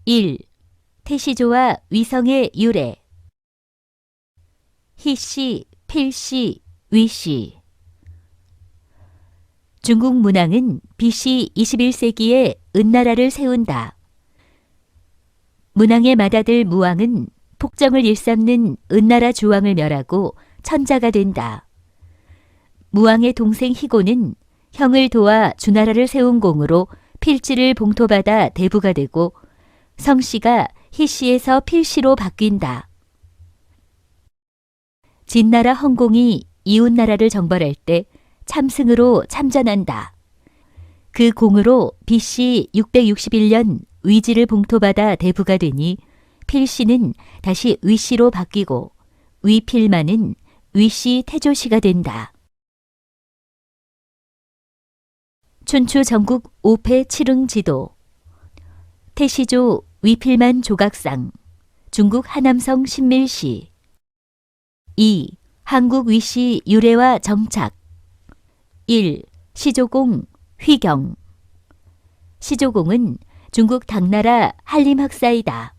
1. 태시조와 위성의 유래. 희씨, 필씨, 위씨. 중국 문왕은 BC 21세기에 은나라를 세운다. 문왕의 맏아들 무왕은 폭정을 일삼는 은나라 주왕을 멸하고 천자가 된다. 무왕의 동생 희고는 형을 도와 주나라를 세운 공으로 필지를 봉토받아 대부가 되고 성씨가 희씨에서 필씨로 바뀐다. 진나라 헌공이 이웃나라를 정벌할 때 참승으로 참전한다. 그 공으로 BC 661년 위지를 봉토받아 대부가 되니 필씨는 다시 위씨로 바뀌고 위필만은 위씨 태조씨가 된다. 춘추 전국 5패 7흥 지도. 태시조 위필만 조각상. 중국 하남성 신밀시. 2. 한국 위씨 유래와 정착. 1. 시조공 휘경. 시조공은 중국 당나라 한림학사이다.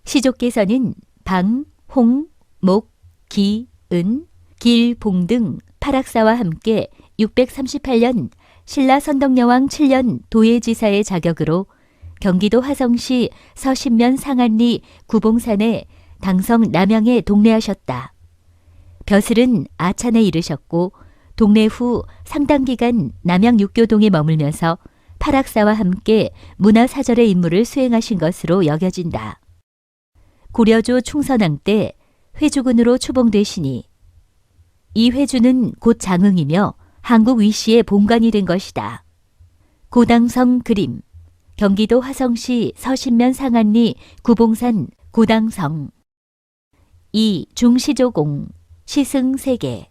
시조께서는 방, 홍, 목, 기, 은, 길, 봉 등 8학사와 함께 638년 신라 선덕여왕 7년 도예지사의 자격으로 경기도 화성시 서신면 상안리 구봉산에 당성 남양에 동래하셨다. 벼슬은 아찬에 이르셨고 동래 후 상당 기간 남양 육교동에 머물면서 8학사와 함께 문화사절의 임무를 수행하신 것으로 여겨진다. 고려조 충선왕 때 회주군으로 추봉되시니 이 회주는 곧 장흥이며 한국 위씨의 본관이 된 것이다. 고당성 그림. 경기도 화성시 서신면 상안리 구봉산 고당성. 2. 중시조공 시승세계.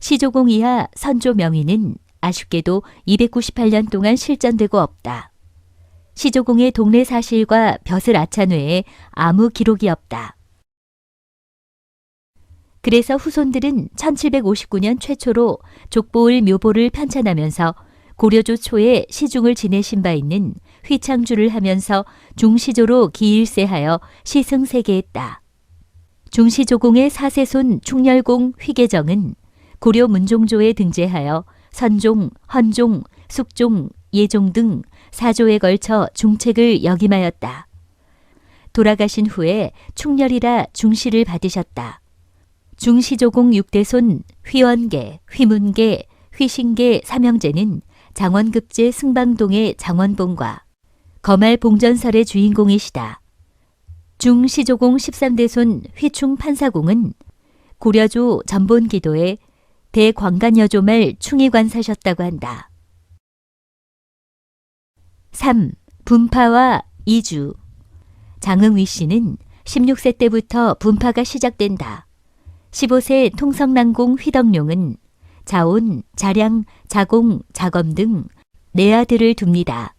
시조공 이하 선조 명의는 아쉽게도 298년 동안 실전되고 없다. 시조공의 동래 사실과 벼슬 아찬 외에 아무 기록이 없다. 그래서 후손들은 1759년 최초로 족보을 묘보를 편찬하면서 고려조 초에 시중을 지내신 바 있는 휘창주를 하면서 중시조로 기일세하여 시승세계했다. 중시조공의 사세손 충렬공 휘계정은 고려 문종조에 등재하여 선종, 헌종, 숙종, 예종 등 4조에 걸쳐 중책을 역임하였다. 돌아가신 후에 충렬이라 중시를 받으셨다. 중시조공 6대손 휘원계, 휘문계, 휘신계 삼형제는 장원급제 승방동의 장원봉과 거말봉전설의 주인공이시다. 중시조공 13대손 휘충판사공은 고려조 전본기도에 대광간여조말 충의관사셨다고 한다. 3. 분파와 이주. 장흥위씨는 16세 때부터 분파가 시작된다. 15세 통성난공 휘덕룡은 자온, 자량, 자공, 자검 등 네 아들을 둡니다.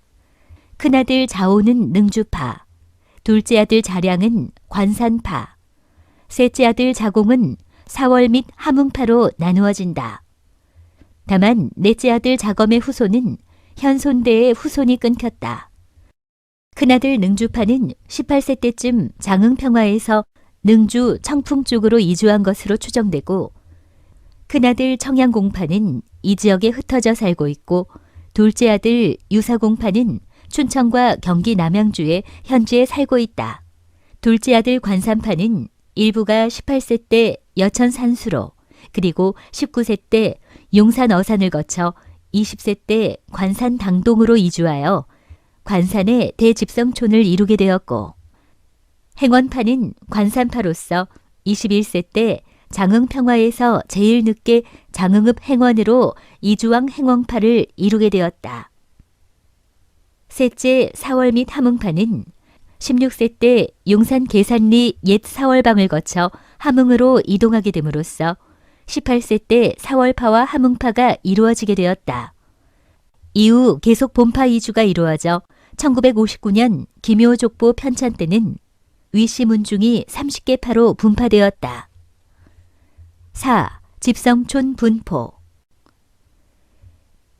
큰아들 자온은 능주파, 둘째 아들 자량은 관산파, 셋째 아들 자공은 사월 및 함흥파로 나누어진다. 다만 넷째 아들 자검의 후손은 현손대의 후손이 끊겼다. 큰아들 능주파는 18세 때쯤 장흥평화에서 능주 청풍 쪽으로 이주한 것으로 추정되고 큰아들 청양공파는 이 지역에 흩어져 살고 있고 둘째 아들 유사공파는 춘천과 경기 남양주에 현재 살고 있다. 둘째 아들 관산파는 일부가 18세 때 여천 산수로 그리고 19세 때 용산 어산을 거쳐 20세 때 관산 당동으로 이주하여 관산의 대집성촌을 이루게 되었고 행원파는 관산파로서 21세 때 장흥평화에서 제일 늦게 장흥읍 행원으로 이주왕 행원파를 이루게 되었다. 셋째 사월 및 함흥파는 16세 때 용산 계산리 옛 사월방을 거쳐 함흥으로 이동하게 됨으로써 18세 때 사월파와 함흥파가 이루어지게 되었다. 이후 계속 본파 이주가 이루어져 1959년 기묘족보 편찬 때는 위씨 문중이 30개 파로 분파되었다. 4. 집성촌 분포.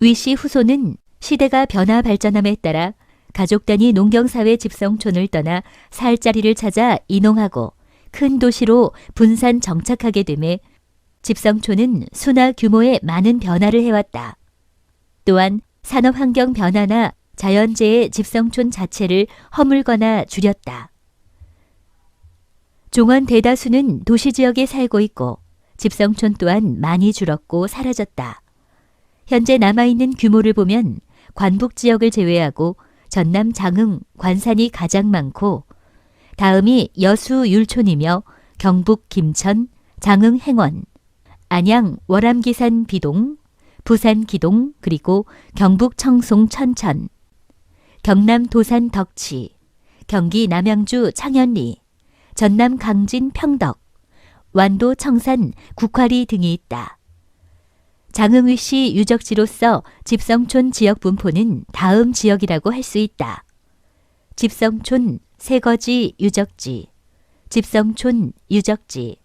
위씨 후손은 시대가 변화 발전함에 따라 가족 단위 농경사회 집성촌을 떠나 살 자리를 찾아 이농하고 큰 도시로 분산 정착하게 되매 집성촌은 수나 규모의 많은 변화를 해왔다. 또한 산업환경 변화나 자연재해 집성촌 자체를 허물거나 줄였다. 종원 대다수는 도시지역에 살고 있고 집성촌 또한 많이 줄었고 사라졌다. 현재 남아있는 규모를 보면 관북지역을 제외하고 전남 장흥, 관산이 가장 많고 다음이 여수 율촌이며 경북 김천, 장흥 행원, 안양 월암기산 비동, 부산 기동 그리고 경북 청송 천천, 경남 도산 덕치, 경기 남양주 창현리, 전남 강진 평덕, 완도 청산 국화리 등이 있다. 장흥위시 유적지로서 집성촌 지역 분포는 다음 지역이라고 할 수 있다. 집성촌 세거지 유적지, 집성촌 유적지,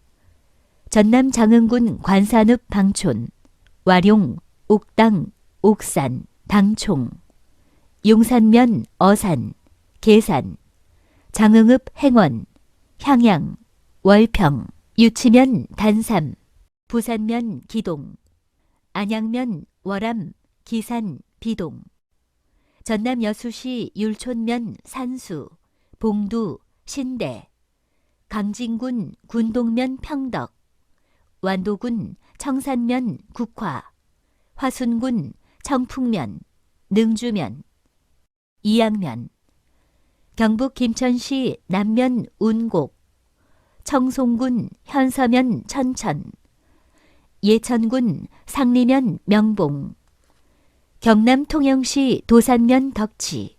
전남 장흥군 관산읍 방촌, 와룡, 옥당, 옥산, 당총, 용산면 어산, 계산, 장흥읍 행원, 향양, 월평, 유치면 단삼, 부산면 기동, 안양면 월암, 기산, 비동, 전남 여수시 율촌면 산수, 봉두, 신대, 강진군 군동면 평덕, 완도군 청산면 국화, 화순군 청풍면, 능주면, 이양면, 경북 김천시 남면 운곡, 청송군 현서면 천천, 예천군 상리면 명봉, 경남 통영시 도산면 덕치,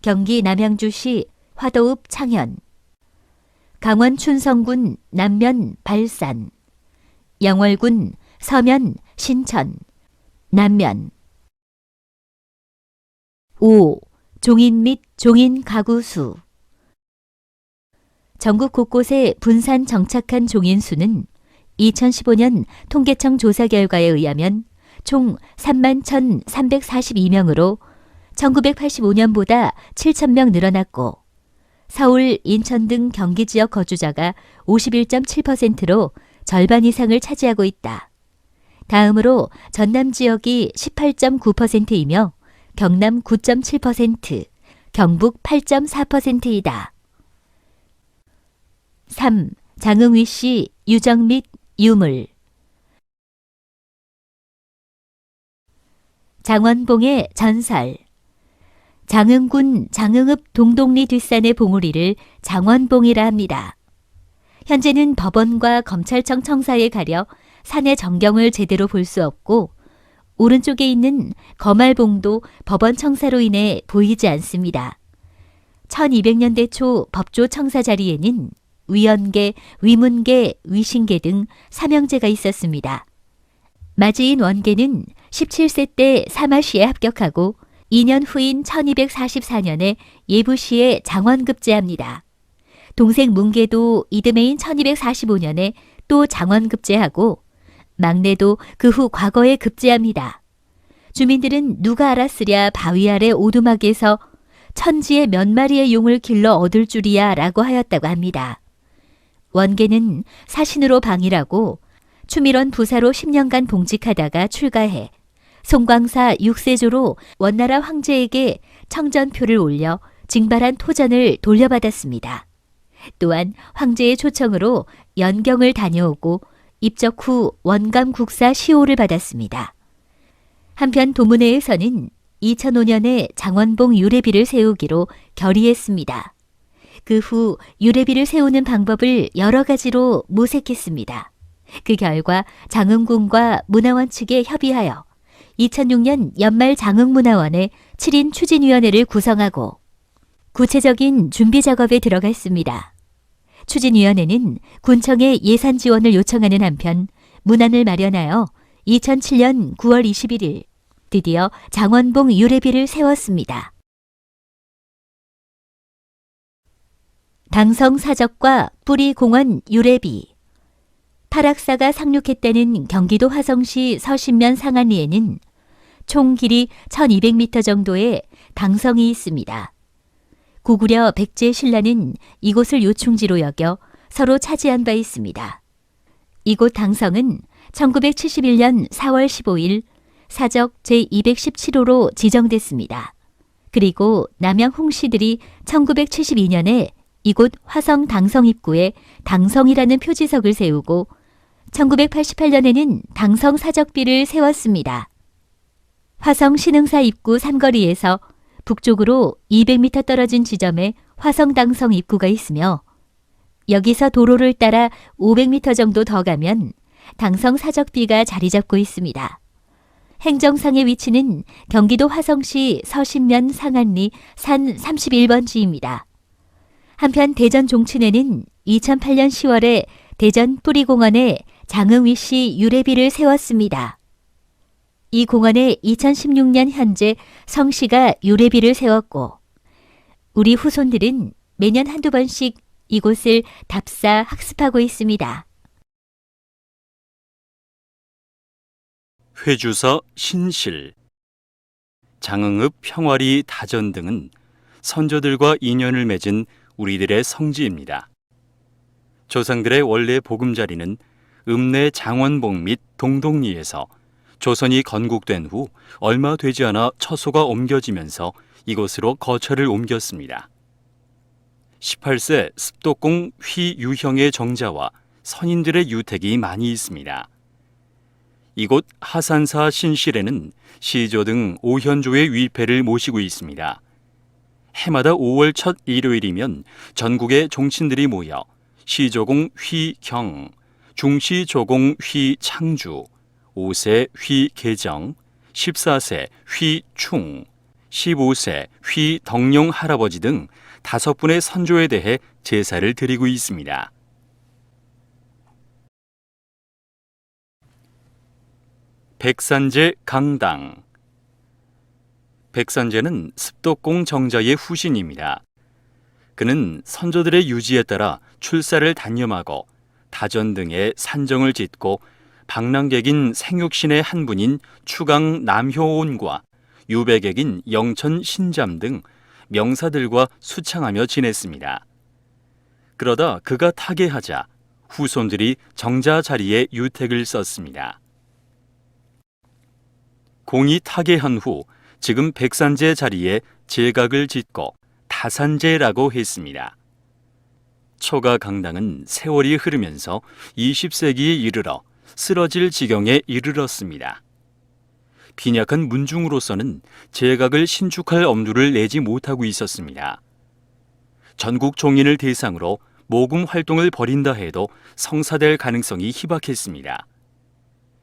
경기 남양주시 화도읍 창현, 강원 춘성군 남면 발산, 영월군 서면 신천, 남면. 5. 종인 및 종인 가구 수. 전국 곳곳에 분산 정착한 종인 수는 2015년 통계청 조사 결과에 의하면 총 31,342명으로 1985년보다 7,000명 늘어났고 서울, 인천 등 경기 지역 거주자가 51.7%로 절반 이상을 차지하고 있다. 다음으로 전남 지역이 18.9%이며 경남 9.7%, 경북 8.4%이다. 3. 장흥위시 유적 및 유물. 장원봉의 전설. 장흥군 장흥읍 동동리 뒷산의 봉우리를 장원봉이라 합니다. 현재는 법원과 검찰청 청사에 가려 산의 전경을 제대로 볼 수 없고 오른쪽에 있는 거말봉도 법원 청사로 인해 보이지 않습니다. 1200년대 초 법조 청사 자리에는 위원계, 위문계, 위신계 등 사명제가 있었습니다. 마지인 원계는 17세 때 사마시에 합격하고 2년 후인 1244년에 예부시에 장원급제합니다. 동생 문계도 이듬해인 1245년에 또 장원급제하고 막내도 그 후 과거에 급제합니다. 주민들은 누가 알았으랴 바위 아래 오두막에서 천지에 몇 마리의 용을 길러 얻을 줄이야 라고 하였다고 합니다. 원계는 사신으로 방일하고 추밀원 부사로 10년간 봉직하다가 출가해 송광사 6세조로 원나라 황제에게 청전표를 올려 징발한 토전을 돌려받았습니다. 또한 황제의 초청으로 연경을 다녀오고 입적 후 원감국사 시호를 받았습니다. 한편 도문회에서는 2005년에 장원봉 유래비를 세우기로 결의했습니다. 그 후 유래비를 세우는 방법을 여러 가지로 모색했습니다. 그 결과 장흥군과 문화원 측에 협의하여 2006년 연말 장흥문화원에 7인 추진위원회를 구성하고 구체적인 준비 작업에 들어갔습니다. 추진위원회는 군청에 예산 지원을 요청하는 한편 문안을 마련하여 2007년 9월 21일 드디어 장원봉 유래비를 세웠습니다. 당성사적과 뿌리공원 유래비. 타락사가 상륙했다는 경기도 화성시 서신면 상안리에는 총 길이 1200m 정도의 당성이 있습니다. 고구려 백제 신라는 이곳을 요충지로 여겨 서로 차지한 바 있습니다. 이곳 당성은 1971년 4월 15일 사적 제217호로 지정됐습니다. 그리고 남양 홍씨들이 1972년에 이곳 화성 당성 입구에 당성이라는 표지석을 세우고 1988년에는 당성 사적비를 세웠습니다. 화성 신흥사 입구 삼거리에서 북쪽으로 200m 떨어진 지점에 화성 당성 입구가 있으며 여기서 도로를 따라 500m 정도 더 가면 당성 사적비가 자리 잡고 있습니다. 행정상의 위치는 경기도 화성시 서신면 상안리 산 31번지입니다. 한편 대전 종친에는 2008년 10월에 대전 뿌리공원에 장흥위 씨 유래비를 세웠습니다. 이 공원에 2016년 현재 성씨가 유래비를 세웠고 우리 후손들은 매년 한두 번씩 이곳을 답사 학습하고 있습니다. 회주서 신실, 장흥읍 평화리 다전 등은 선조들과 인연을 맺은 우리들의 성지입니다. 조상들의 원래 보금자리는 읍내 장원봉 및 동동리에서 조선이 건국된 후 얼마 되지 않아 처소가 옮겨지면서 이곳으로 거처를 옮겼습니다. 18세 습독공 휘유형의 정자와 선인들의 유택이 많이 있습니다. 이곳 하산사 신실에는 시조 등 오현조의 위패를 모시고 있습니다. 해마다 5월 첫 일요일이면 전국의 종친들이 모여 시조공 휘경, 중시조공 휘창주, 5세 휘계정, 14세 휘충, 15세 휘덕룡 할아버지 등 5분의 선조에 대해 제사를 드리고 있습니다. 백산제 강당. 백산제는 습독공 정자의 후신입니다. 그는 선조들의 유지에 따라 출사를 단념하고 다전 등의 산정을 짓고 방랑객인 생육신의 한 분인 추강 남효온과 유배객인 영천 신잠 등 명사들과 수창하며 지냈습니다. 그러다 그가 타계하자 후손들이 정자 자리에 유택을 썼습니다. 공이 타계한 후 지금 백산제 자리에 제각을 짓고 다산제라고 했습니다. 초가 강당은 세월이 흐르면서 20세기에 이르러 쓰러질 지경에 이르렀습니다. 빈약한 문중으로서는 제각을 신축할 엄두를 내지 못하고 있었습니다. 전국 종인을 대상으로 모금 활동을 벌인다 해도 성사될 가능성이 희박했습니다.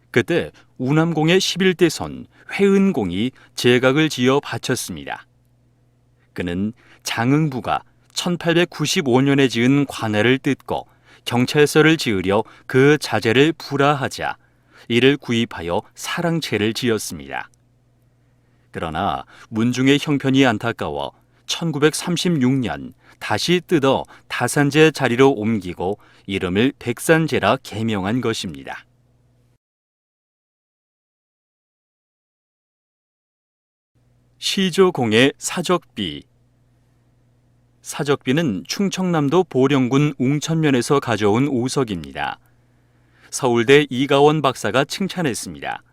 그때 우남공의 11대 손 회은공이 제각을 지어 바쳤습니다. 그는 장흥부가 1895년에 지은 관할을 뜯고 경찰서를 지으려 그 자재를 불화하자 이를 구입하여 사랑채를 지었습니다. 그러나 문중의 형편이 안타까워 1936년 다시 뜯어 다산제 자리로 옮기고 이름을 백산제라 개명한 것입니다. 시조공의 사적비. 사적비는 충청남도 보령군 웅천면에서 가져온 오석입니다. 서울대 이가원 박사가 칭찬했습니다.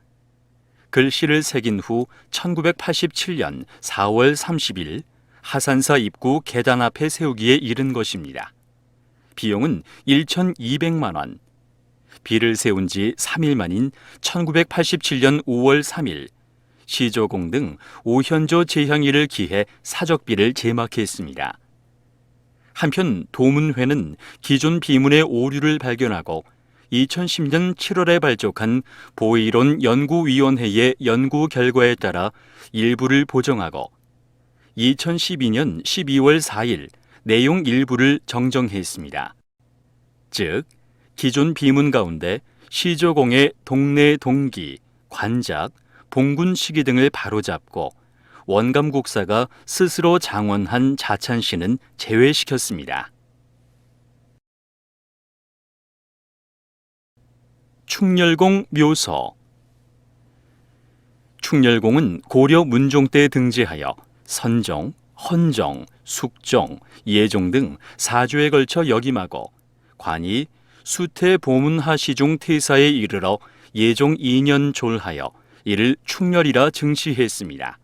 글씨를 새긴 후 1987년 4월 30일 하산사 입구 계단 앞에 세우기에 이른 것입니다. 비용은 1,200만 원. 비를 세운 지 3일 만인 1987년 5월 3일 시조공 등 오현조 제향일을 기해 사적비를 제막했습니다. 한편 도문회는 기존 비문의 오류를 발견하고 2010년 7월에 발족한 보이론 연구위원회의 연구 결과에 따라 일부를 보정하고 2012년 12월 4일 내용 일부를 정정했습니다. 즉, 기존 비문 가운데 시조공의 동네 동기, 관작, 봉군 시기 등을 바로잡고 원감국사가 스스로 장원한 자찬시는 제외시켰습니다. 충렬공 묘소. 충렬공은 고려 문종 때 등재하여 선종, 헌정, 숙정, 예종 등 4조에 걸쳐 역임하고 관이 수태 보문하 시중 태사에 이르러 예종 2년 졸하여 이를 충렬이라 증시했습니다.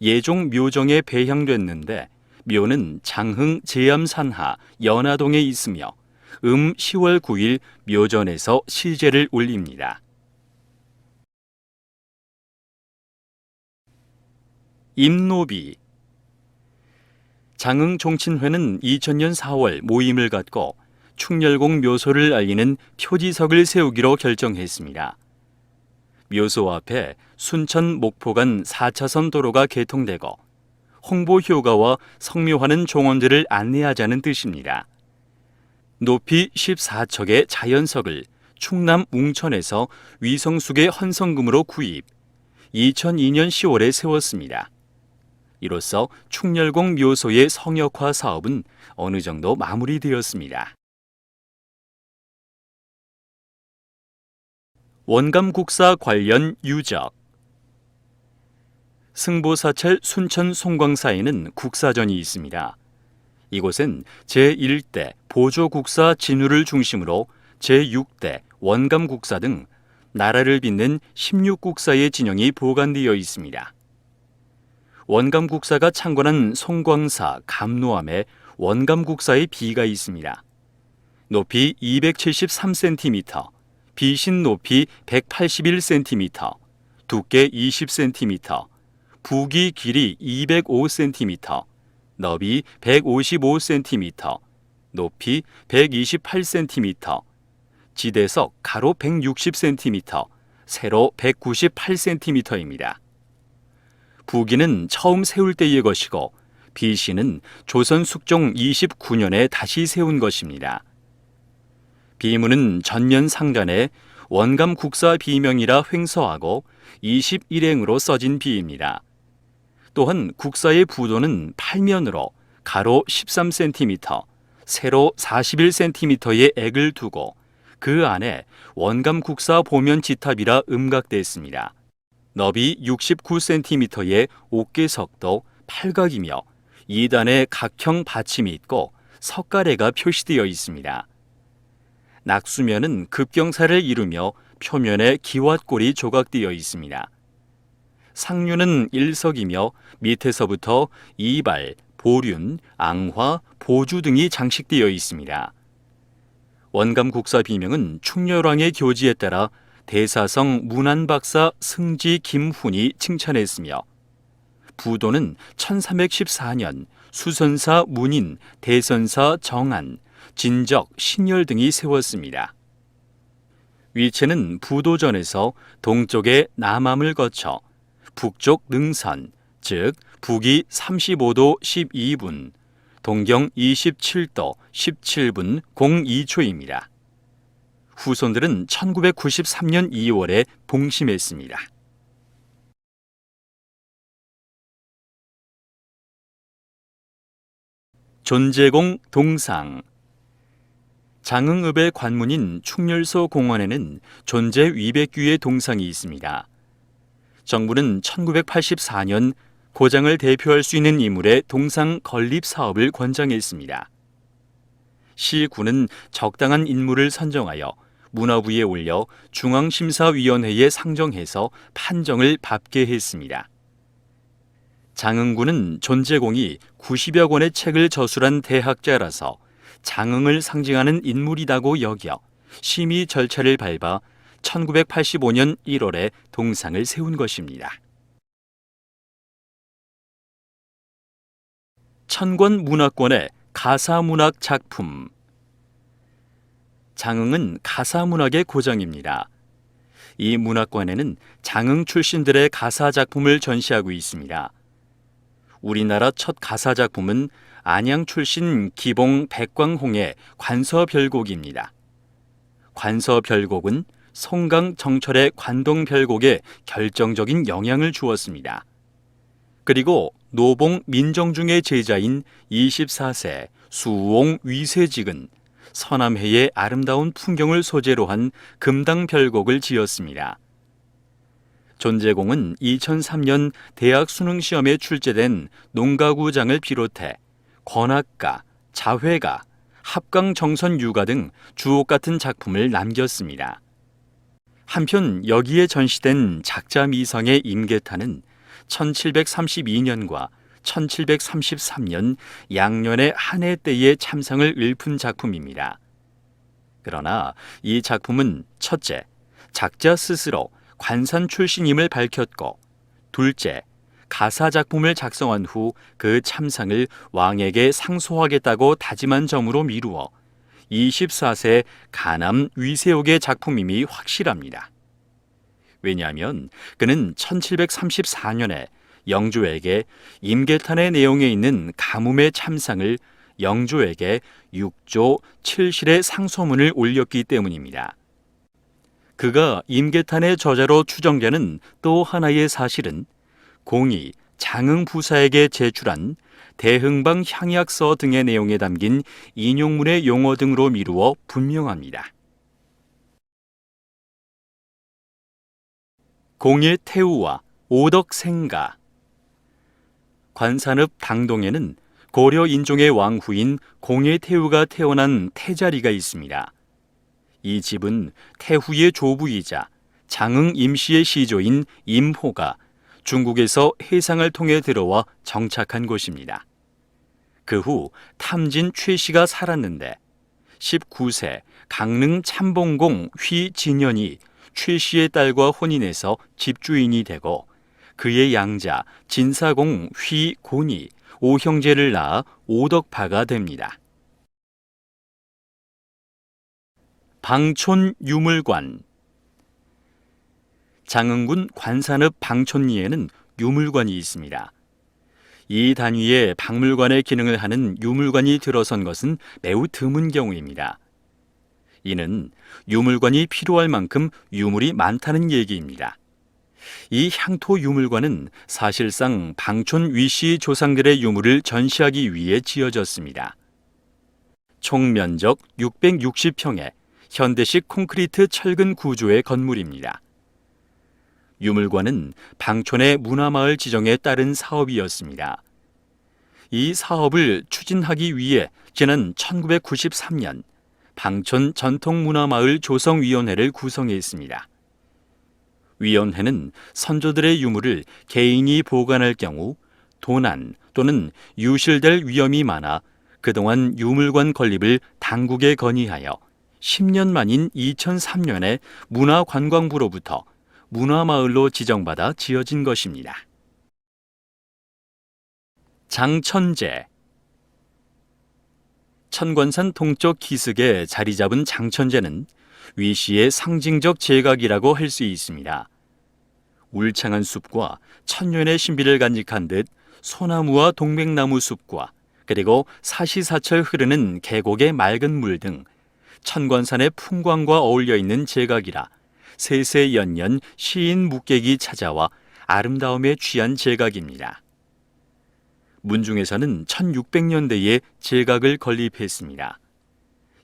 예종 묘정에 배향됐는데 묘는 장흥 제암산하 연화동에 있으며 10월 9일 묘전에서 시제를 올립니다. 임노비. 장흥 종친회는 2000년 4월 모임을 갖고 충렬공 묘소를 알리는 표지석을 세우기로 결정했습니다. 묘소 앞에 순천 목포 간 4차선 도로가 개통되고 홍보 효과와 성묘하는 종원들을 안내하자는 뜻입니다. 높이 14척의 자연석을 충남 웅천에서 위성숙의 헌성금으로 구입, 2002년 10월에 세웠습니다. 이로써 충렬공 묘소의 성역화 사업은 어느 정도 마무리되었습니다. 원감국사 관련 유적. 승보사찰 순천 송광사에는 국사전이 있습니다. 이곳은 제1대 보조국사 진우를 중심으로 제6대 원감국사 등 나라를 빛낸 16국사의 진영이 보관되어 있습니다. 원감국사가 창건한 송광사 감로암에 원감국사의 비가 있습니다. 높이 273cm, 비신 높이 181cm, 두께 20cm, 부기 길이 205cm, 너비 155cm, 높이 128cm, 지대석 가로 160cm, 세로 198cm입니다. 부기는 처음 세울 때의 것이고 비신은 조선 숙종 29년에 다시 세운 것입니다. 비문은 전면 상단에 원감국사 비명이라 횡서하고 21행으로 써진 비입니다. 또한 국사의 부도는 8면으로 가로 13cm, 세로 41cm의 액을 두고 그 안에 원감국사 보면 지탑이라 음각됐습니다. 너비 69cm의 옥계석도 팔각이며 2단에 각형 받침이 있고 석가래가 표시되어 있습니다. 낙수면은 급경사를 이루며 표면에 기왓골이 조각되어 있습니다. 상류는 일석이며 밑에서부터 이발, 보륜, 앙화, 보주 등이 장식되어 있습니다. 원감국사 비명은 충렬왕의 교지에 따라 대사성 문안박사 승지 김훈이 칭찬했으며 부도는 1314년 수선사 문인, 대선사 정안, 진적, 신열 등이 세웠습니다. 위치는 부도전에서 동쪽의 남암을 거쳐 북쪽 능선, 즉 북위 35도 12분, 동경 27도 17분 02초입니다. 후손들은 1993년 2월에 봉심했습니다. 존재공 동상. 장흥읍의 관문인 충렬소 공원에는 존재 위백규의 동상이 있습니다. 정부는 1984년 고장을 대표할 수 있는 인물의 동상 건립 사업을 권장했습니다. 시군은 적당한 인물을 선정하여 문화부에 올려 중앙심사위원회에 상정해서 판정을 받게 했습니다. 장흥군은 존재공이 90여 권의 책을 저술한 대학자라서 장흥을 상징하는 인물이라고 여겨 심의 절차를 밟아 1985년 1월에 동상을 세운 것입니다. 천권 문화권의 가사문학 작품. 장흥은 가사문학의 고장입니다. 이 문학관에는 장흥 출신들의 가사 작품을 전시하고 있습니다. 우리나라 첫 가사 작품은 안양 출신 기봉 백광홍의 관서별곡입니다. 관서별곡은 송강 정철의 관동별곡에 결정적인 영향을 주었습니다. 그리고 노봉 민정중의 제자인 24세 수옹 위세직은 존재공은 2003년 대학 수능시험에 출제된 농가구장을 비롯해 권학가, 자회가, 합강정선유가 등 주옥 같은 작품을 남겼습니다. 한편 여기에 전시된 작자미성의 임계탄은 1732년과 1733년 양년의 한 해 때의 참상을 읊은 작품입니다. 그러나 이 작품은 첫째, 작자 스스로 관산 출신임을 밝혔고, 둘째, 가사 작품을 작성한 후 그 참상을 왕에게 상소하겠다고 다짐한 점으로 미루어 24세 가남 위세옥의 작품임이 확실합니다. 왜냐하면 그는 1734년에 영조에게 임계탄의 내용에 있는 가뭄의 참상을 영조에게 6조 7실의 상소문을 올렸기 때문입니다. 그가 임계탄의 저자로 추정되는 또 하나의 사실은 공이 장흥부사에게 제출한 대흥방 향약서 등의 내용에 담긴 인용문의 용어 등으로 미루어 분명합니다. 공의 태우와 오덕생가. 관산읍 당동에는 고려 인종의 왕후인 공의 태우가 태어난 태자리가 있습니다. 이 집은 태후의 조부이자 장흥 임시의 시조인 임호가 중국에서 해상을 통해 들어와 정착한 곳입니다. 그 후 탐진 최씨가 살았는데 19세 강릉 참봉공 휘진현이 최씨의 딸과 혼인해서 집주인이 되고, 그의 양자 진사공 휘곤이 5형제를 낳아 오덕파가 됩니다. 방촌 유물관. 장흥군 관산읍 방촌리에는 유물관이 있습니다. 이 단위에 박물관의 기능을 하는 유물관이 들어선 것은 매우 드문 경우입니다. 이는 유물관이 필요할 만큼 유물이 많다는 얘기입니다. 이 향토 유물관은 사실상 방촌 위씨 조상들의 유물을 전시하기 위해 지어졌습니다. 총 면적 660평의 현대식 콘크리트 철근 구조의 건물입니다. 유물관은 방촌의 문화마을 지정에 따른 사업이었습니다. 이 사업을 추진하기 위해 지난 1993년 방촌 전통문화마을 조성위원회를 구성했습니다. 위원회는 선조들의 유물을 개인이 보관할 경우 도난 또는 유실될 위험이 많아 그동안 유물관 건립을 당국에 건의하여 10년 만인 2003년에 문화관광부로부터 문화마을로 지정받아 지어진 것입니다. 장천제. 천관산 동쪽 기슭에 자리 잡은 장천제는 위시의 상징적 제각이라고 할 수 있습니다. 울창한 숲과 천년의 신비를 간직한 듯 소나무와 동백나무 숲과 그리고 사시사철 흐르는 계곡의 맑은 물 등 천관산의 풍광과 어울려 있는 제각이라 세세연년 시인 묵객이 찾아와 아름다움에 취한 제각입니다. 문중에서는 1600년대에 제각을 건립했습니다.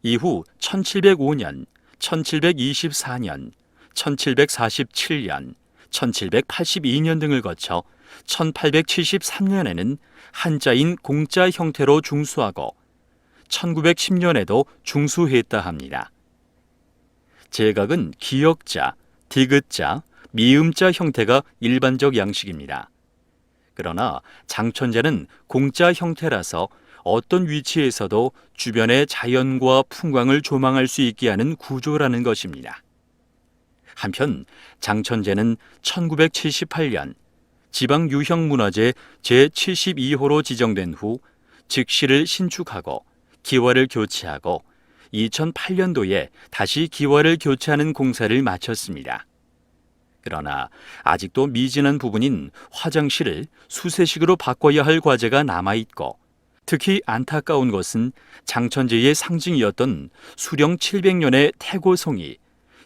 이후 1705년, 1724년, 1747년, 1782년 등을 거쳐 1873년에는 한자인 공자 형태로 중수하고 1910년에도 중수했다 합니다. 제각은 기역자, 디귿자, 미음자 형태가 일반적 양식입니다. 그러나 장천제는 공자 형태라서 어떤 위치에서도 주변의 자연과 풍광을 조망할 수 있게 하는 구조라는 것입니다. 한편 장천제는 1978년 지방유형문화재 제72호로 지정된 후 즉시를 신축하고 기와를 교체하고 2008년도에 다시 기와를 교체하는 공사를 마쳤습니다. 그러나 아직도 미진한 부분인 화장실을 수세식으로 바꿔야 할 과제가 남아있고, 특히 안타까운 것은 장천제의 상징이었던 수령 700년의 태고송이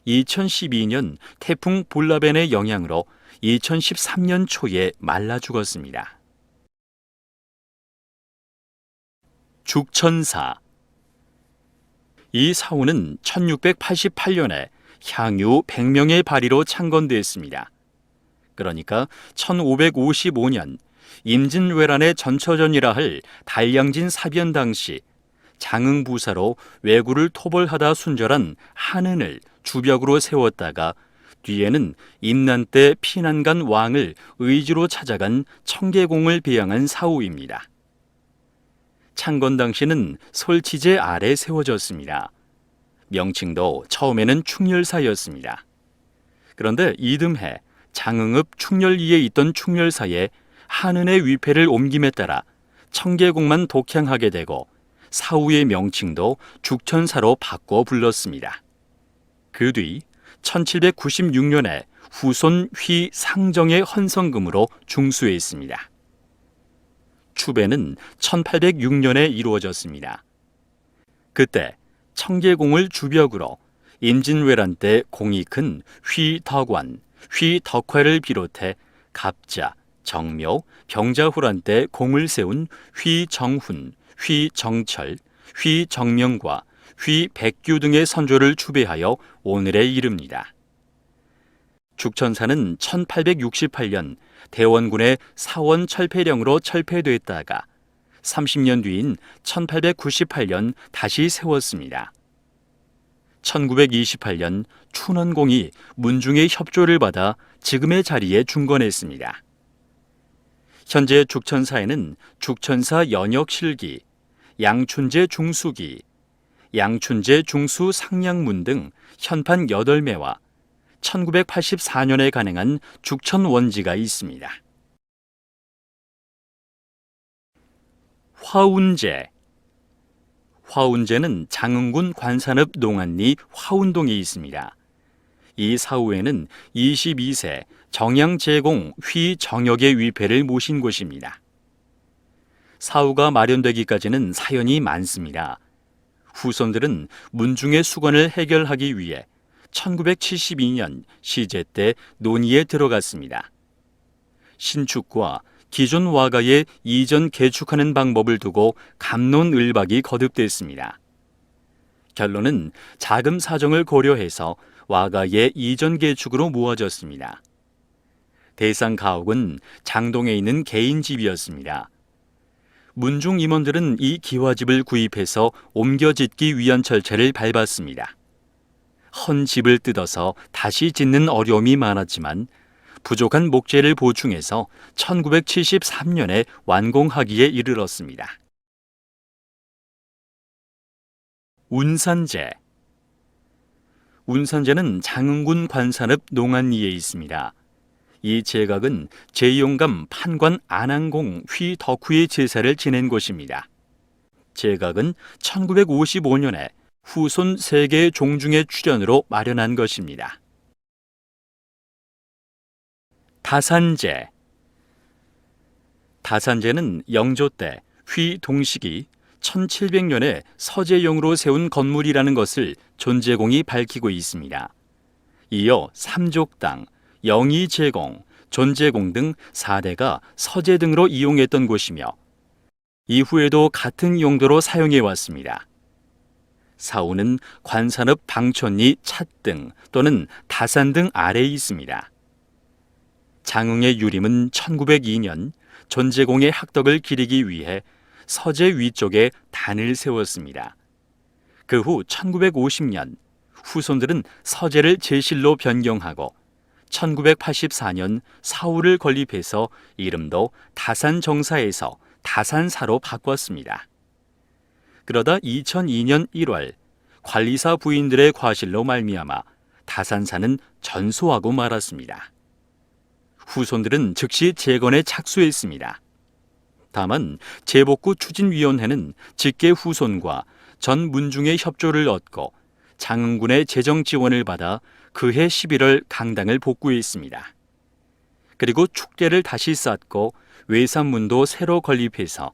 2012년 태풍 볼라벤의 영향으로 2013년 초에 말라 죽었습니다. 죽천사. 이 사원은 1688년에 향유 100명의 발의로 창건됐습니다. 그러니까 1555년 임진왜란의 전처전이라 할 달량진 사변 당시 장흥부사로 왜구를 토벌하다 순절한 한은을 주벽으로 세웠다가 뒤에는 임난 때 피난간 왕을 의지로 찾아간 청계공을 배양한 사후입니다. 창건 당시는 솔치제 아래 세워졌습니다. 명칭도 처음에는 충렬사였습니다. 그런데 이듬해 장흥읍 충렬리에 있던 충렬사에 한은의 위패를 옮김에 따라 청계공만 독향하게 되고 사후의 명칭도 죽천사로 바꿔 불렀습니다. 그 뒤 1796년에 후손 휘 상정의 헌성금으로 중수했습니다. 추배는 1806년에 이루어졌습니다. 그때 청계공을 주벽으로 임진왜란 때 공이 큰 휘덕관, 휘덕회를 비롯해 갑자, 정묘, 병자호란 때 공을 세운 휘정훈, 휘정철, 휘정명과 휘백규 등의 선조를 추배하여 오늘에 이릅니다. 죽천사는 1868년 대원군의 사원 철폐령으로 철폐됐다가 30년 뒤인 1898년 다시 세웠습니다. 1928년 춘원공이 문중의 협조를 받아 지금의 자리에 중건했습니다. 현재 죽천사에는 죽천사 연역실기, 양춘제 중수기, 양춘제 중수 상량문 등 현판 8매와 1984년에 간행한 죽천원지가 있습니다. 화운제. 화운제는 장흥군 관산읍 농안리 화운동에 있습니다. 이 사후에는 22세 정양제공 휘정역의 위패를 모신 곳입니다. 사후가 마련되기까지는 사연이 많습니다. 후손들은 문중의 수건을 해결하기 위해 1972년 시제 때 논의에 들어갔습니다. 신축과 기존 와가의 이전 개축하는 방법을 두고 갑론을박이 거듭됐습니다. 결론은 자금 사정을 고려해서 와가의 이전 개축으로 모아졌습니다. 대상 가옥은 장동에 있는 개인 집이었습니다. 문중 임원들은 이 기와집을 구입해서 옮겨 짓기 위한 절차를 밟았습니다. 헌 집을 뜯어서 다시 짓는 어려움이 많았지만 부족한 목재를 보충해서 1973년에 완공하기에 이르렀습니다. 운산제. 운산제는 장흥군 관산읍 농안리에 있습니다. 이 제각은 제용감 판관 안항공 휘덕후의 제사를 지낸 곳입니다. 제각은 1955년에 후손 세계의 종중의 출연으로 마련한 것입니다. 다산제. 다산제는 영조 때 휘동식이 1700년에 서제용으로 세운 건물이라는 것을 존제공이 밝히고 있습니다. 이어 삼족당, 영의제공, 존제공 등 4대가 서제 등으로 이용했던 곳이며 이후에도 같은 용도로 사용해 왔습니다. 사후는 관산읍 방촌리 찻등 또는 다산 등 아래에 있습니다. 장흥의 유림은 1902년 존제공의 학덕을 기리기 위해 서제 위쪽에 단을 세웠습니다. 그 후 1950년 후손들은 서제를 제실로 변경하고 1984년 사후를 건립해서 이름도 다산정사에서 다산사로 바꿨습니다. 그러다 2002년 1월 관리사 부인들의 과실로 말미암아 다산사는 전소하고 말았습니다. 후손들은 즉시 재건에 착수했습니다. 다만 재복구 추진위원회는 직계 후손과 전 문중의 협조를 얻고 장흥군의 재정 지원을 받아 그해 11월 강당을 복구했습니다. 그리고 축대를 다시 쌓고 외산문도 새로 건립해서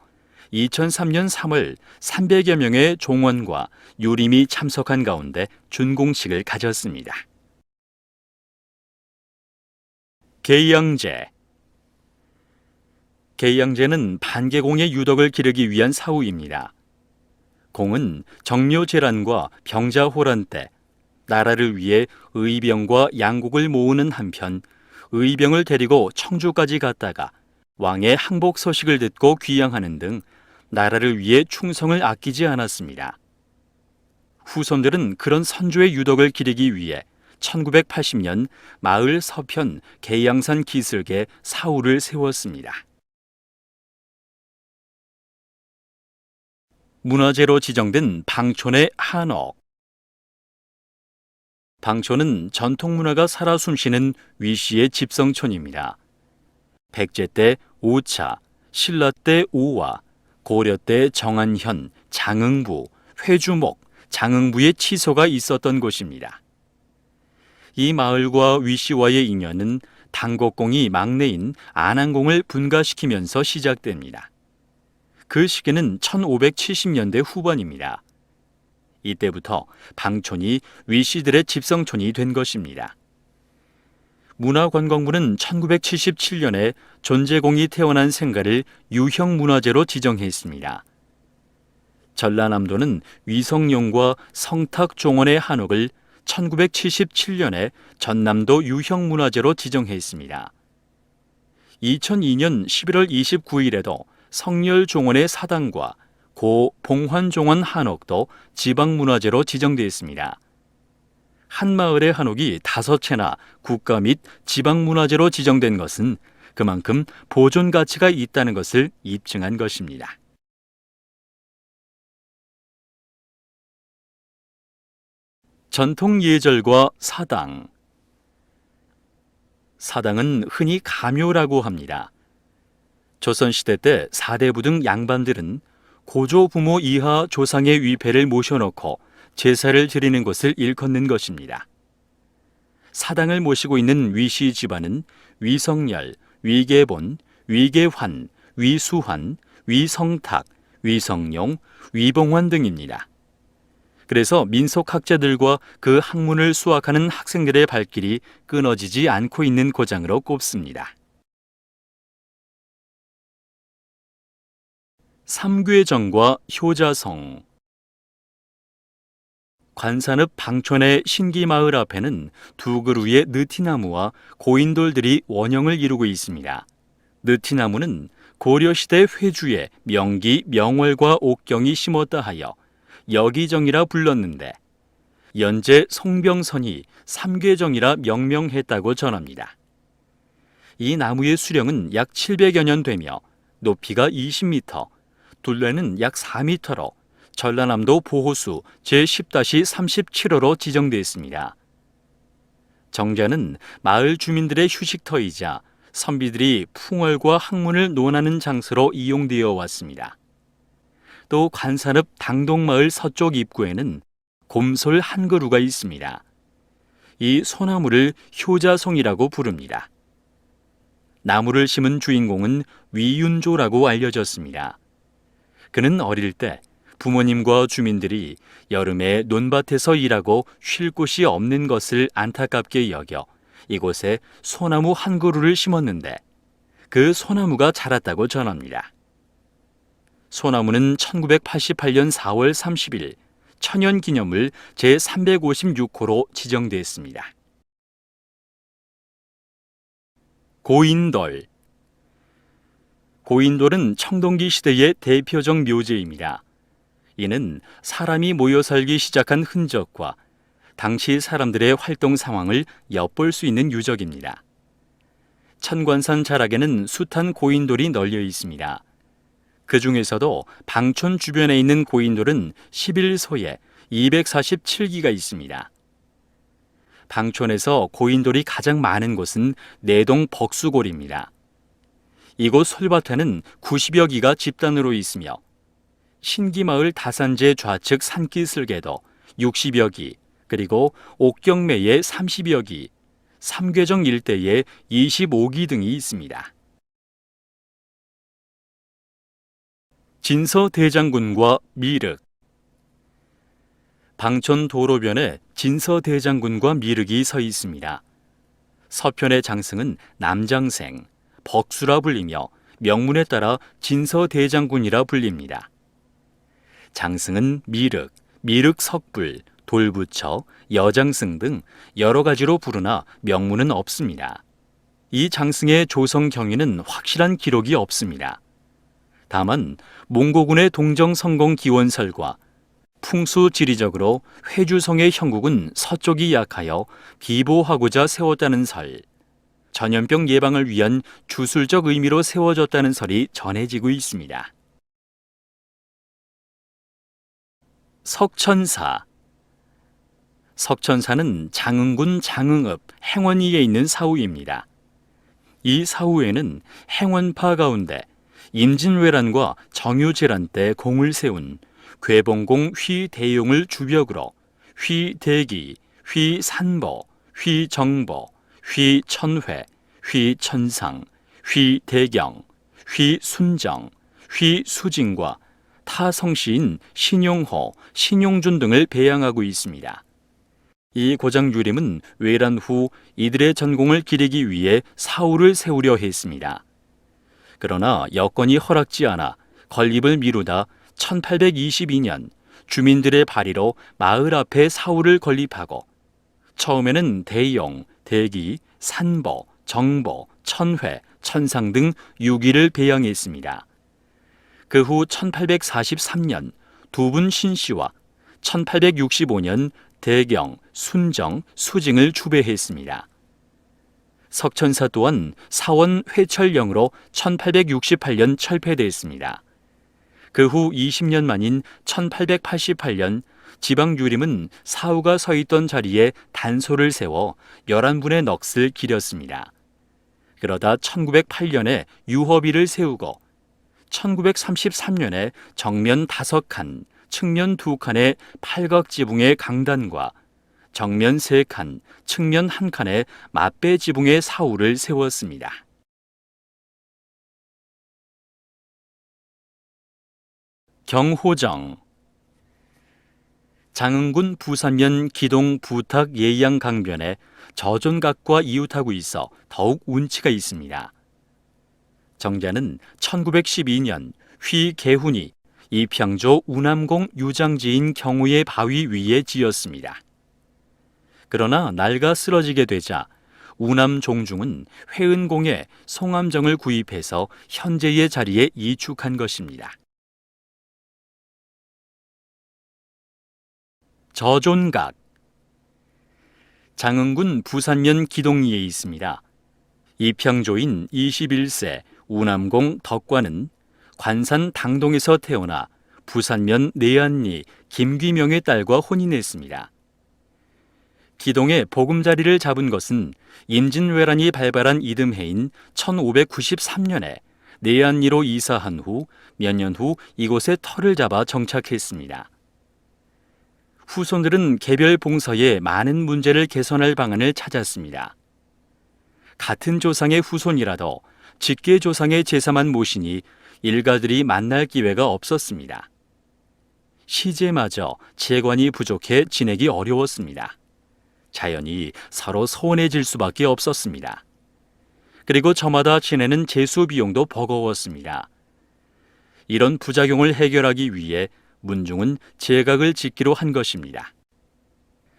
2003년 3월 300여 명의 종원과 유림이 참석한 가운데 준공식을 가졌습니다. 계양제. 계양제는 반계공의 유덕을 기르기 위한 사후입니다. 공은 정묘재란과 병자호란 때 나라를 위해 의병과 양국을 모으는 한편 의병을 데리고 청주까지 갔다가 왕의 항복 소식을 듣고 귀양하는 등 나라를 위해 충성을 아끼지 않았습니다. 후손들은 그런 선조의 유덕을 기리기 위해 1980년 마을 서편 계양산 기슭에 사후를 세웠습니다. 문화재로 지정된 방촌의 한옥. 방촌은 전통문화가 살아 숨쉬는 위시의 집성촌입니다. 백제 때 오차, 신라 때 오와, 고려 때 정한현, 장흥부, 회주목, 장흥부의 치소가 있었던 곳입니다. 이 마을과 위시와의 인연은 당곡공이 막내인 안항공을 분가시키면서 시작됩니다. 그 시기는 1570년대 후반입니다. 이때부터 방촌이 위시들의 집성촌이 된 것입니다. 문화관광부는 1977년에 존재공이 태어난 생가를 유형문화재로 지정했습니다. 전라남도는 위성룡과 성탁종원의 한옥을 1977년에 전남도 유형문화재로 지정했습니다. 2002년 11월 29일에도 성렬종원의 사당과 고 봉환종원 한옥도 지방문화재로 지정되었습니다. 한 마을의 한옥이 5채나 국가 및 지방문화재로 지정된 것은 그만큼 보존 가치가 있다는 것을 입증한 것입니다. 전통 예절과 사당. 사당은 흔히 가묘라고 합니다. 조선시대 때 사대부 등 양반들은 고조 부모 이하 조상의 위패를 모셔놓고 제사를 드리는 것을 일컫는 것입니다. 사당을 모시고 있는 위시 집안은 위성열, 위계본, 위계환, 위수환, 위성탁, 위성룡, 위봉환 등입니다. 그래서 민속학자들과 그 학문을 수학하는 학생들의 발길이 끊어지지 않고 있는 고장으로 꼽습니다. 삼괴정과 효자성. 관산읍 방촌의 신기마을 앞에는 두 그루의 느티나무와 고인돌들이 원형을 이루고 있습니다. 느티나무는 고려시대 회주의 명기, 명월과 옥경이 심었다 하여 여기정이라 불렀는데 연재 송병선이 삼괴정이라 명명했다고 전합니다. 이 나무의 수령은 약 700여 년 되며 높이가 20m, 둘레는 약 4m로 전라남도 보호수 제10-37호로 지정되어 있습니다. 정자는 마을 주민들의 휴식터이자 선비들이 풍월과 학문을 논하는 장소로 이용되어 왔습니다. 또 관산읍 당동마을 서쪽 입구에는 곰솔 한 그루가 있습니다. 이 소나무를 효자송이라고 부릅니다. 나무를 심은 주인공은 위윤조라고 알려졌습니다. 그는 어릴 때 부모님과 주민들이 여름에 논밭에서 일하고 쉴 곳이 없는 것을 안타깝게 여겨 이곳에 소나무 한 그루를 심었는데 그 소나무가 자랐다고 전합니다. 소나무는 1988년 4월 30일 천연기념물 제356호로 지정됐습니다. 고인돌. 고인돌은 청동기 시대의 대표적 묘제입니다. 이는 사람이 모여 살기 시작한 흔적과 당시 사람들의 활동 상황을 엿볼 수 있는 유적입니다. 천관산 자락에는 숱한 고인돌이 널려 있습니다. 그 중에서도 방촌 주변에 있는 고인돌은 11소에 247기가 있습니다. 방촌에서 고인돌이 가장 많은 곳은 내동 벅수골입니다. 이곳 솔밭에는 90여 기가 집단으로 있으며 신기마을 다산제 좌측 산기슭에도 60여 기, 그리고 옥경매에 30여 기, 삼괴정 일대에 25기 등이 있습니다. 진서대장군과 미륵. 방촌 도로변에 진서대장군과 미륵이 서 있습니다. 서편의 장승은 남장생, 벅수라 불리며 명문에 따라 진서대장군이라 불립니다. 장승은 미륵, 미륵석불, 돌부처, 여장승 등 여러 가지로 부르나 명문은 없습니다. 이 장승의 조성 경위는 확실한 기록이 없습니다. 다만 몽고군의 동정 성공 기원설과 풍수 지리적으로 회주성의 형국은 서쪽이 약하여 비보하고자 세웠다는 설, 전염병 예방을 위한 주술적 의미로 세워졌다는 설이 전해지고 있습니다. 석천사. 석천사는 장흥군 장흥읍 행원리에 있는 사후입니다. 이 사후에는 행원파 가운데 임진왜란과 정유재란 때 공을 세운 괴봉공 휘대용을 주벽으로 휘대기, 휘산보, 휘정보, 휘천회, 휘천상, 휘대경, 휘순정, 휘수진과 타 성시인 신용호, 신용준 등을 배양하고 있습니다. 이 고장유림은 외란 후 이들의 전공을 기리기 위해 사후를 세우려 했습니다. 그러나 여건이 허락지 않아 건립을 미루다 1822년 주민들의 발의로 마을 앞에 사후를 건립하고 처음에는 대용, 대기, 산보, 정보, 천회, 천상 등 6위를 배양했습니다. 그 후 1843년 두분 신씨와 1865년 대경, 순정, 수징을 추배했습니다. 석천사 또한 사원 회철령으로 1868년 철폐됐습니다. 그 후 20년 만인 1888년 지방유림은 사후가 서 있던 자리에 단소를 세워 11분의 넋을 기렸습니다. 그러다 1908년에 유허비를 세우고 1933년에 정면 5칸, 측면 2칸의 팔각지붕의 강단과 정면 3칸, 측면 1칸의 맞배지붕의 사후를 세웠습니다. 경호정. 장흥군 부산면 기동 부탁 예양 강변에 저존각과 이웃하고 있어 더욱 운치가 있습니다. 정자는 1912년 휘계훈이 이평조 우남공 유장지인 경우의 바위 위에 지었습니다. 그러나 낡아 쓰러지게 되자 우남종중은 회은공에 송암정을 구입해서 현재의 자리에 이축한 것입니다. 저존각. 장흥군 부산면 기동리에 있습니다. 이평조인 21세 우남공 덕관은 관산 당동에서 태어나 부산면 내안리 김귀명의 딸과 혼인했습니다. 기동의 보금자리를 잡은 것은 임진왜란이 발발한 이듬해인 1593년에 내안리로 이사한 후 몇 년 후 이곳에 터를 잡아 정착했습니다. 후손들은 개별 봉서에 많은 문제를 개선할 방안을 찾았습니다. 같은 조상의 후손이라도 직계 조상의 제사만 모시니 일가들이 만날 기회가 없었습니다. 시제마저 재관이 부족해 지내기 어려웠습니다. 자연히 서로 소원해질 수밖에 없었습니다. 그리고 저마다 지내는 제수 비용도 버거웠습니다. 이런 부작용을 해결하기 위해 문중은 제각을 짓기로 한 것입니다.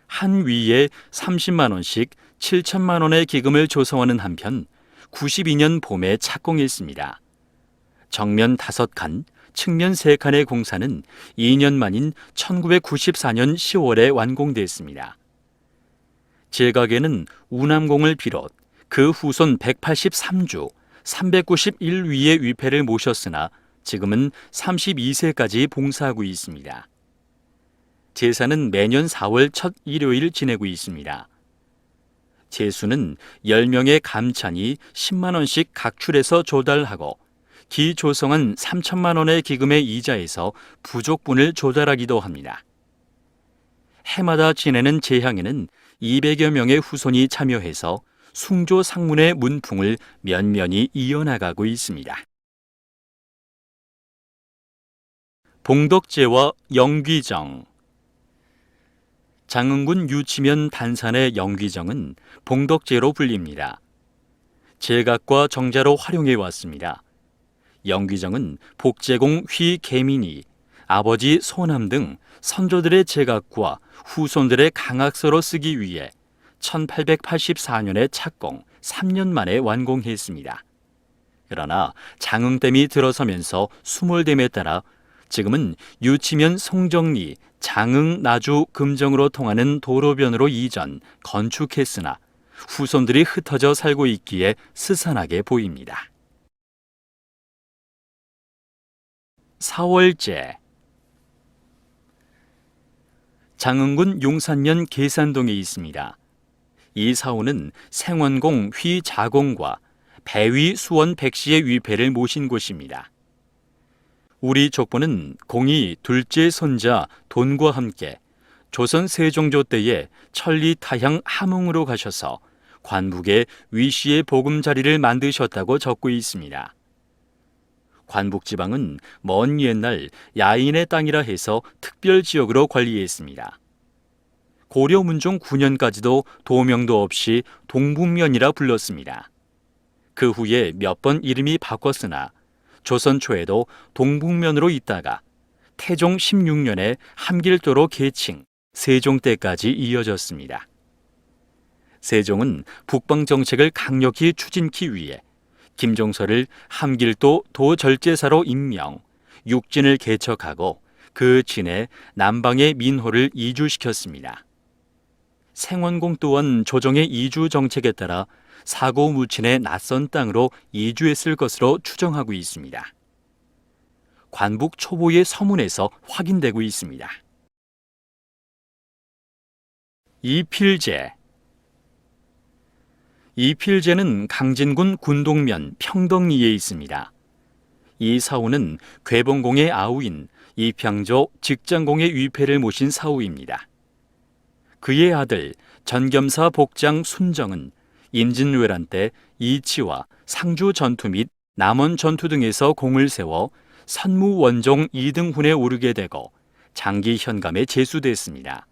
한 위에 30만 원씩 7천만 원의 기금을 조성하는 한편 92년 봄에 착공했습니다. 정면 5칸, 측면 3칸의 공사는 2년 만인 1994년 10월에 완공됐습니다. 제각에는 우남공을 비롯 그 후손 183주, 391위의 위패를 모셨으나 지금은 32세까지 봉사하고 있습니다. 제사는 매년 4월 첫 일요일 지내고 있습니다. 제수는 10명의 감찬이 10만 원씩 각출해서 조달하고 기조성한 3천만 원의 기금의 이자에서 부족분을 조달하기도 합니다. 해마다 지내는 제향에는 200여 명의 후손이 참여해서 숭조 상문의 문풍을 면면이 이어나가고 있습니다. 봉덕제와 영귀정. 장흥군 유치면 단산의 영귀정은 봉덕제로 불립니다. 제각과 정자로 활용해 왔습니다. 영귀정은 복제공 휘계민이 아버지 소남 등 선조들의 제각과 후손들의 강학서로 쓰기 위해 1884년에 착공, 3년 만에 완공했습니다. 그러나 장흥댐이 들어서면서 수몰댐에 따라 지금은 유치면 송정리, 장흥, 나주, 금정으로 통하는 도로변으로 이전, 건축했으나 후손들이 흩어져 살고 있기에 스산하게 보입니다. 4월제. 장흥군 용산면 계산동에 있습니다. 이 사원은 생원공 휘자공과 배위 수원 백씨의 위패를 모신 곳입니다. 우리 족보는 공이 둘째 손자 돈과 함께 조선 세종조 때에 천리 타향 함흥으로 가셔서 관북에 위씨의 보금자리를 만드셨다고 적고 있습니다. 관북지방은 먼 옛날 야인의 땅이라 해서 특별지역으로 관리했습니다. 고려 문종 9년까지도 도명도 없이 동북면이라 불렀습니다. 그 후에 몇 번 이름이 바꿨으나 조선 초에도 동북면으로 있다가 태종 16년에 함길도로 계칭, 세종 때까지 이어졌습니다. 세종은 북방 정책을 강력히 추진하기 위해 김종서를 함길도 도절제사로 임명, 육진을 개척하고 그 진에 남방의 민호를 이주시켰습니다. 생원공 또한 조정의 이주 정책에 따라 사고무친의 낯선 땅으로 이주했을 것으로 추정하고 있습니다. 관북 초보의 서문에서 확인되고 있습니다. 이필제. 이필제는 강진군 군동면 평덕리에 있습니다. 이 사후는 괴봉공의 아우인 이평조 직장공의 위패를 모신 사후입니다. 그의 아들 전겸사 복장 순정은 임진왜란 때 이치와 상주 전투 및 남원 전투 등에서 공을 세워 선무원종 2등훈에 오르게 되고 장기 현감에 제수됐습니다.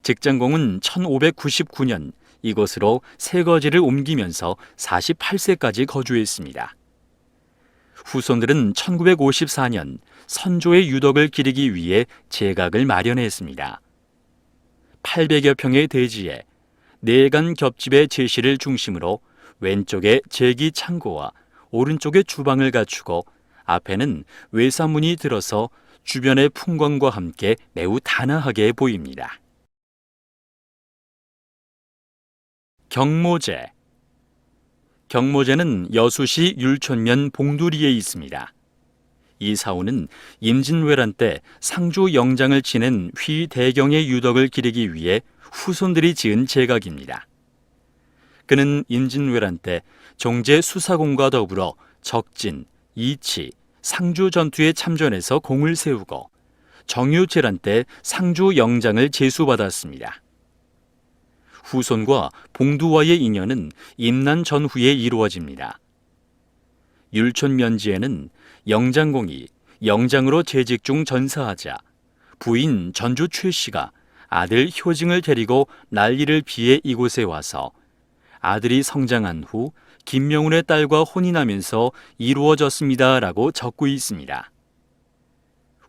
직장공은 1599년 이곳으로 세거지를 옮기면서 48세까지 거주했습니다. 후손들은 1954년 선조의 유덕을 기리기 위해 제각을 마련했습니다. 800여 평의 대지에 내간 겹집의 제실을 중심으로 왼쪽에 제기 창고와 오른쪽에 주방을 갖추고 앞에는 외사문이 들어서 주변의 풍광과 함께 매우 단아하게 보입니다. 경모제. 경모제는 여수시 율촌면 봉두리에 있습니다. 이 사원은 임진왜란 때 상주 영장을 지낸 휘대경의 유덕을 기리기 위해 후손들이 지은 제각입니다. 그는 임진왜란 때 종제 수사공과 더불어 적진, 이치, 상주 전투에 참전해서 공을 세우고 정유재란 때 상주 영장을 제수받았습니다. 후손과 봉두와의 인연은 임난 전후에 이루어집니다. 율촌면지에는 영장공이 영장으로 재직 중 전사하자 부인 전주 최씨가 아들 효징을 데리고 난리를 피해 이곳에 와서 아들이 성장한 후 김명훈의 딸과 혼인하면서 이루어졌습니다라고 적고 있습니다.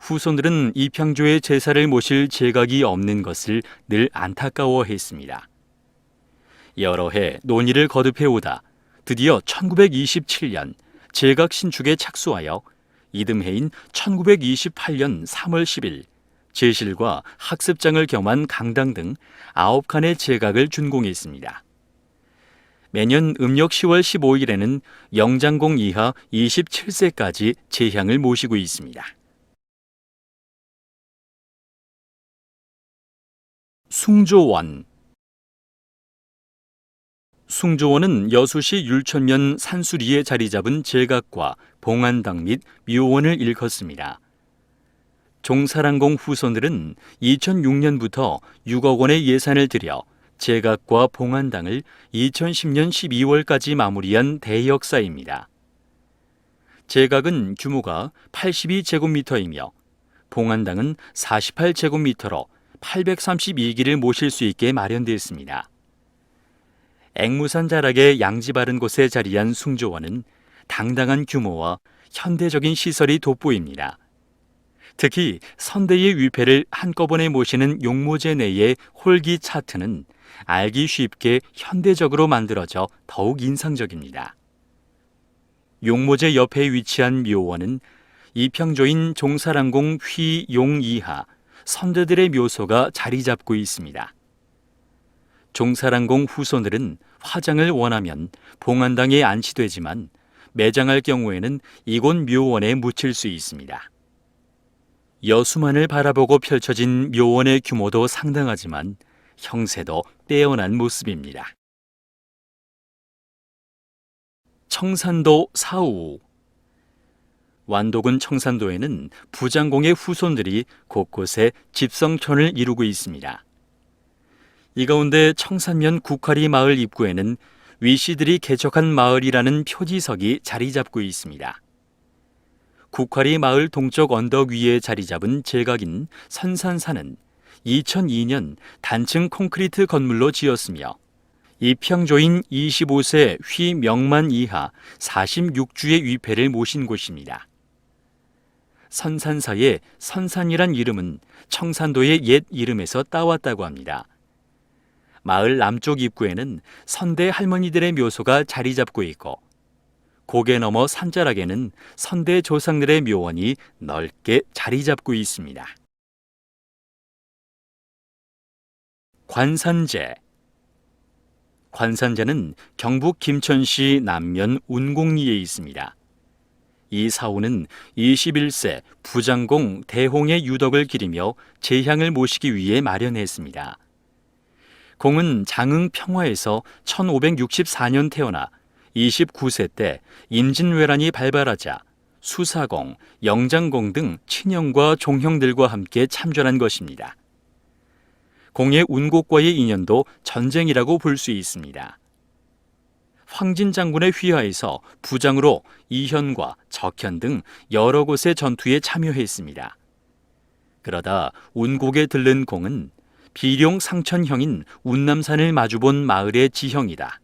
후손들은 이평조의 제사를 모실 제각이 없는 것을 늘 안타까워했습니다. 여러 해 논의를 거듭해오다 드디어 1927년 제각 신축에 착수하여 이듬해인 1928년 3월 10일 제실과 학습장을 겸한 강당 등 9칸의 제각을 준공했습니다. 매년 음력 10월 15일에는 영장공 이하 27세까지 제향을 모시고 있습니다. 숭조원. 숭조원은 여수시 율촌면 산수리에 자리 잡은 제각과 봉안당 및 묘원을 일컫습니다. 종사랑공 후손들은 2006년부터 6억 원의 예산을 들여 제각과 봉안당을 2010년 12월까지 마무리한 대역사입니다. 제각은 규모가 82제곱미터이며 봉안당은 48제곱미터로 832기를 모실 수 있게 마련되었습니다. 앵무산 자락의 양지 바른 곳에 자리한 숭조원은 당당한 규모와 현대적인 시설이 돋보입니다. 특히 선대의 위패를 한꺼번에 모시는 용모제 내의 홀기 차트는 알기 쉽게 현대적으로 만들어져 더욱 인상적입니다. 용모제 옆에 위치한 묘원은 이평조인 종사랑공 휘용이하 선대들의 묘소가 자리 잡고 있습니다. 종사랑공 후손들은 화장을 원하면 봉안당에 안치되지만 매장할 경우에는 이곳 묘원에 묻힐 수 있습니다. 여수만을 바라보고 펼쳐진 묘원의 규모도 상당하지만 형세도 빼어난 모습입니다. 청산도 사우. 완도군 청산도에는 부장공의 후손들이 곳곳에 집성촌을 이루고 있습니다. 이 가운데 청산면 국화리 마을 입구에는 위씨들이 개척한 마을이라는 표지석이 자리 잡고 있습니다. 국화리 마을 동쪽 언덕 위에 자리 잡은 제각인 선산사는 2002년 단층 콘크리트 건물로 지었으며 이평조인 25세 휘명만 이하 46주의 위패를 모신 곳입니다. 선산사의 선산이란 이름은 청산도의 옛 이름에서 따왔다고 합니다. 마을 남쪽 입구에는 선대 할머니들의 묘소가 자리 잡고 있고 고개 너머 산자락에는 선대 조상들의 묘원이 넓게 자리 잡고 있습니다. 관산제. 관산제는 경북 김천시 남면 운곡리에 있습니다. 이 사우는 21세 부장공 대홍의 유덕을 기리며 제향을 모시기 위해 마련했습니다. 공은 장흥 평화에서 1564년 태어나 29세 때 임진왜란이 발발하자 수사공, 영장공 등 친형과 종형들과 함께 참전한 것입니다. 공의 운곡과의 인연도 전쟁이라고 볼 수 있습니다. 황진 장군의 휘하에서 부장으로 이현과 적현 등 여러 곳의 전투에 참여했습니다. 그러다 운곡에 들른 공은 비룡 상천형인 운남산을 마주본 마을의 지형이다.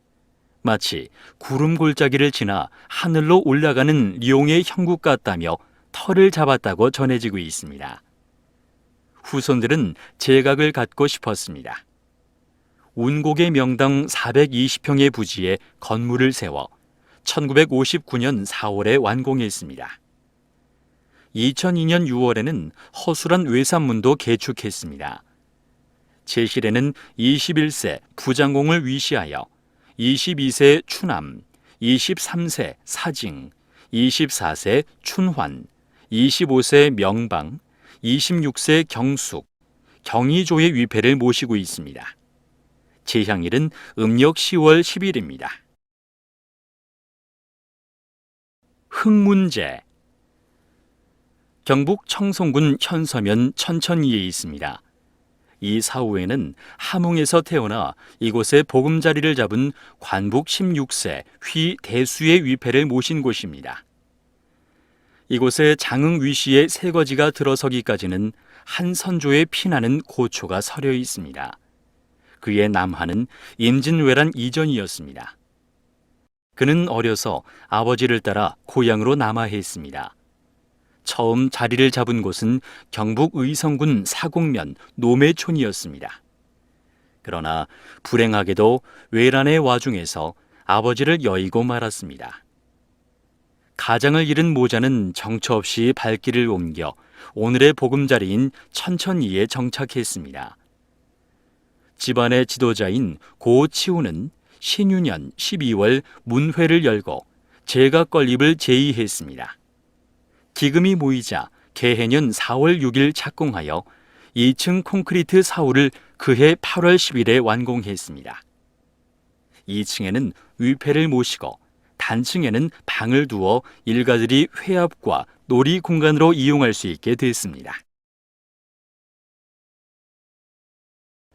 마치 구름 골짜기를 지나 하늘로 올라가는 룡의 형국 같다며 터를 잡았다고 전해지고 있습니다. 후손들은 제각을 갖고 싶었습니다. 운곡의 명당 420평의 부지에 건물을 세워 1959년 4월에 완공했습니다. 2002년 6월에는 허술한 외산문도 개축했습니다. 제실에는 21세 부장공을 위시하여 22세 추남, 23세 사징, 24세 춘환, 25세 명방, 26세 경숙, 경희조의 위패를 모시고 있습니다. 제향일은 음력 10월 10일입니다. 흑문제. 경북 청송군 현서면 천천리에 있습니다. 이 사후에는 함흥에서 태어나 이곳에 보금자리를 잡은 관북 16세 휘대수의 위패를 모신 곳입니다. 이곳에 장흥 위씨의 새거지가 들어서기까지는 한 선조의 피나는 고초가 서려 있습니다. 그의 남한은 임진왜란 이전이었습니다. 그는 어려서 아버지를 따라 고향으로 남하했습니다. 처음 자리를 잡은 곳은 경북 의성군 사곡면 노매촌이었습니다. 그러나 불행하게도 외란의 와중에서 아버지를 여의고 말았습니다. 가장을 잃은 모자는 정처 없이 발길을 옮겨 오늘의 보금자리인 천천리에 정착했습니다. 집안의 지도자인 고 치우는 신유년 12월 문회를 열고 제각 건립을 제의했습니다. 기금이 모이자 개해년 4월 6일 착공하여 2층 콘크리트 사후를 그해 8월 10일에 완공했습니다. 2층에는 위패를 모시고 단층에는 방을 두어 일가들이 회합과 놀이 공간으로 이용할 수 있게 됐습니다.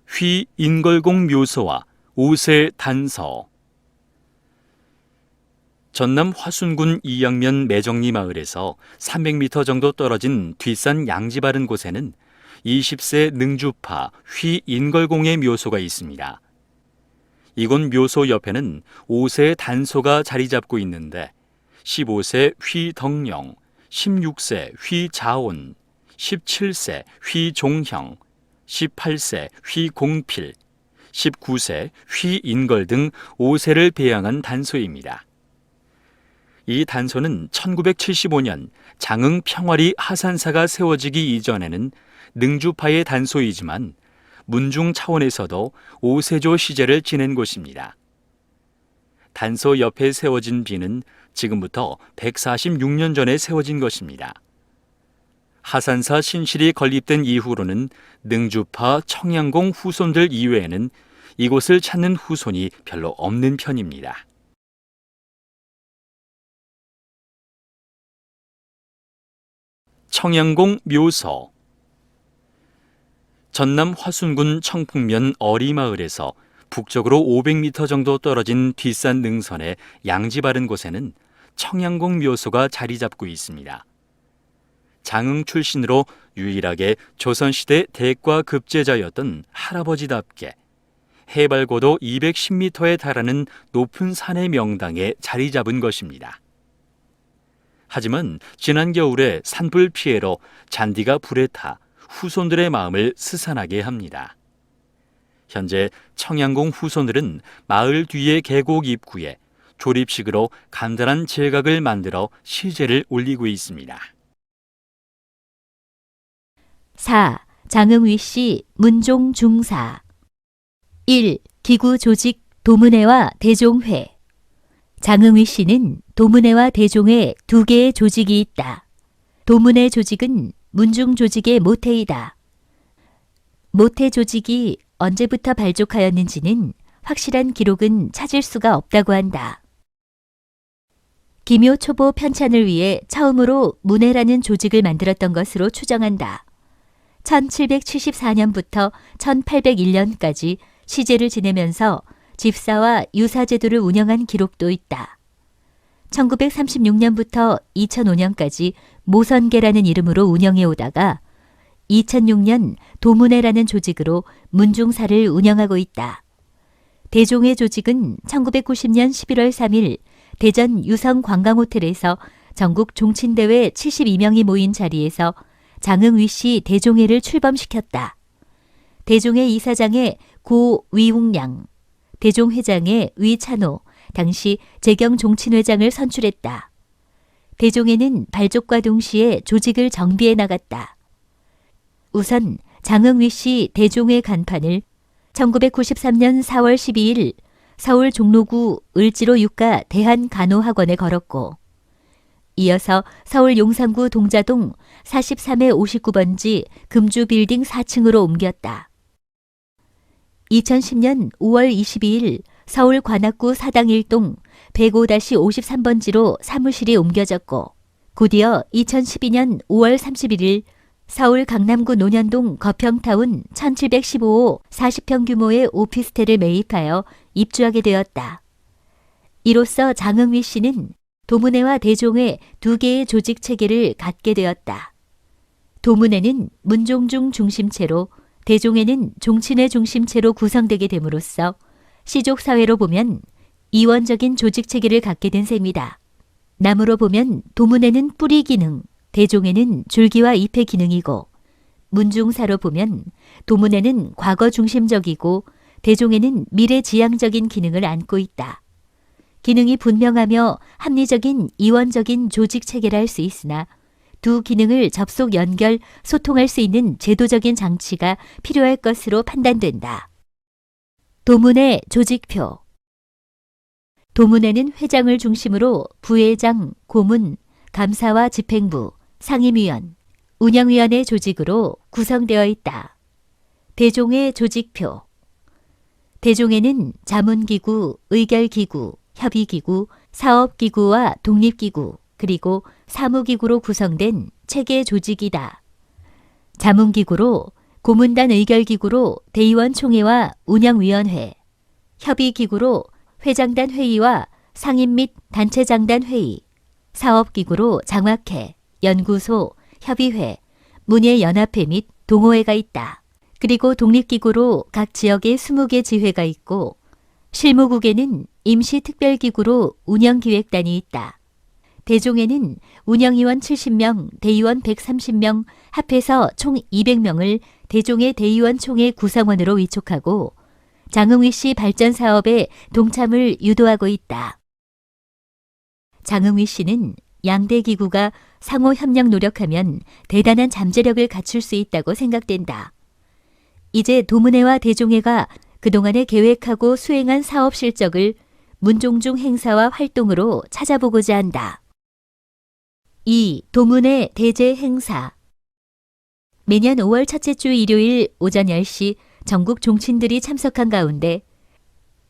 휘인걸공 묘소와 오세 단서. 전남 화순군 이양면 매정리 마을에서 300m 정도 떨어진 뒷산 양지바른 곳에는 20세 능주파 휘인걸공의 묘소가 있습니다. 이곳 묘소 옆에는 5세 단소가 자리 잡고 있는데 15세 휘덕령, 16세 휘자온, 17세 휘종형, 18세 휘공필, 19세, 휘인걸 등 5세를 배양한 단소입니다. 이 단소는 1975년 장흥 평화리 하산사가 세워지기 이전에는 능주파의 단소이지만 문중 차원에서도 오세조 시제를 지낸 곳입니다. 단소 옆에 세워진 비는 지금부터 146년 전에 세워진 것입니다. 하산사 신실이 건립된 이후로는 능주파 청양공 후손들 이외에는 이곳을 찾는 후손이 별로 없는 편입니다. 청양공 묘소. 전남 화순군 청풍면 어리마을에서 북쪽으로 500m 정도 떨어진 뒷산 능선의 양지 바른 곳에는 청양공 묘소가 자리 잡고 있습니다. 장흥 출신으로 유일하게 조선시대 대과 급제자였던 할아버지답게 해발 고도 210m에 달하는 높은 산의 명당에 자리 잡은 것입니다. 하지만 지난 겨울에 산불 피해로 잔디가 불에 타 후손들의 마음을 스산하게 합니다. 현재 청양공 후손들은 마을 뒤의 계곡 입구에 조립식으로 간단한 제각을 만들어 시제를 올리고 있습니다. 4. 장흥위씨 문종 중사. 1. 기구 조직 도문회와 대종회. 장흥위씨는 도문회와 대종회 두 개의 조직이 있다. 도문회 조직은 문중 조직의 모태이다. 모태 조직이 언제부터 발족하였는지는 확실한 기록은 찾을 수가 없다고 한다. 기묘 초보 편찬을 위해 처음으로 문회라는 조직을 만들었던 것으로 추정한다. 1774년부터 1801년까지 시제를 지내면서 집사와 유사제도를 운영한 기록도 있다. 1936년부터 2005년까지 모선계라는 이름으로 운영해 오다가 2006년 도문회라는 조직으로 문중사를 운영하고 있다. 대종회 조직은 1990년 11월 3일 대전 유성관광호텔에서 전국 종친대회 72명이 모인 자리에서 장흥위씨 대종회를 출범시켰다. 대종회 이사장의 고 위웅량, 대종회장의 위찬호, 당시 재경 종친회장을 선출했다. 대종회는 발족과 동시에 조직을 정비해 나갔다. 우선 장흥위씨 대종회 간판을 1993년 4월 12일 서울 종로구 을지로 육가 대한간호학원에 걸었고, 이어서 서울 용산구 동자동 43회 59번지 금주빌딩 4층으로 옮겼다. 2010년 5월 22일 서울 관악구 사당 1동 105-53번지로 사무실이 옮겨졌고, 곧이어 2012년 5월 31일 서울 강남구 논현동 거평타운 1715호 40평 규모의 오피스텔을 매입하여 입주하게 되었다. 이로써 장흥위 씨는 도문회와 대종회 두 개의 조직 체계를 갖게 되었다. 도문회는 문종중 중심체로, 대종회는 종친회 중심체로 구성되게 됨으로써 시족사회로 보면 이원적인 조직 체계를 갖게 된 셈이다. 나무로 보면 도문회는 뿌리 기능, 대종회는 줄기와 잎의 기능이고, 문중사로 보면 도문회는 과거 중심적이고 대종회는 미래 지향적인 기능을 안고 있다. 기능이 분명하며 합리적인 이원적인 조직 체계라 할 수 있으나 두 기능을 접속 연결, 소통할 수 있는 제도적인 장치가 필요할 것으로 판단된다. 도문회 조직표. 도문회는 회장을 중심으로 부회장, 고문, 감사와 집행부, 상임위원, 운영위원회 조직으로 구성되어 있다. 대종회 조직표. 대종회는 자문기구, 의결기구, 협의기구, 사업기구와 독립기구, 그리고 사무기구로 구성된 체계 조직이다. 자문기구로 고문단 의결기구로 대의원 총회와 운영위원회, 협의기구로 회장단 회의와 상임 및 단체장단 회의, 사업기구로 장학회, 연구소, 협의회, 문예연합회 및 동호회가 있다. 그리고 독립기구로 각 지역에 20개 지회가 있고, 실무국에는 임시특별기구로 운영기획단이 있다. 대종회는 운영위원 70명, 대의원 130명, 합해서 총 200명을 대종회 대의원 총회 구성원으로 위촉하고, 장흥위 씨 발전 사업에 동참을 유도하고 있다. 장흥위 씨는 양대 기구가 상호 협력 노력하면 대단한 잠재력을 갖출 수 있다고 생각된다. 이제 도문회와 대종회가 그동안에 계획하고 수행한 사업 실적을 문종중 행사와 활동으로 찾아보고자 한다. 2. 도문회 대제 행사. 매년 5월 첫째 주 일요일 오전 10시 전국 종친들이 참석한 가운데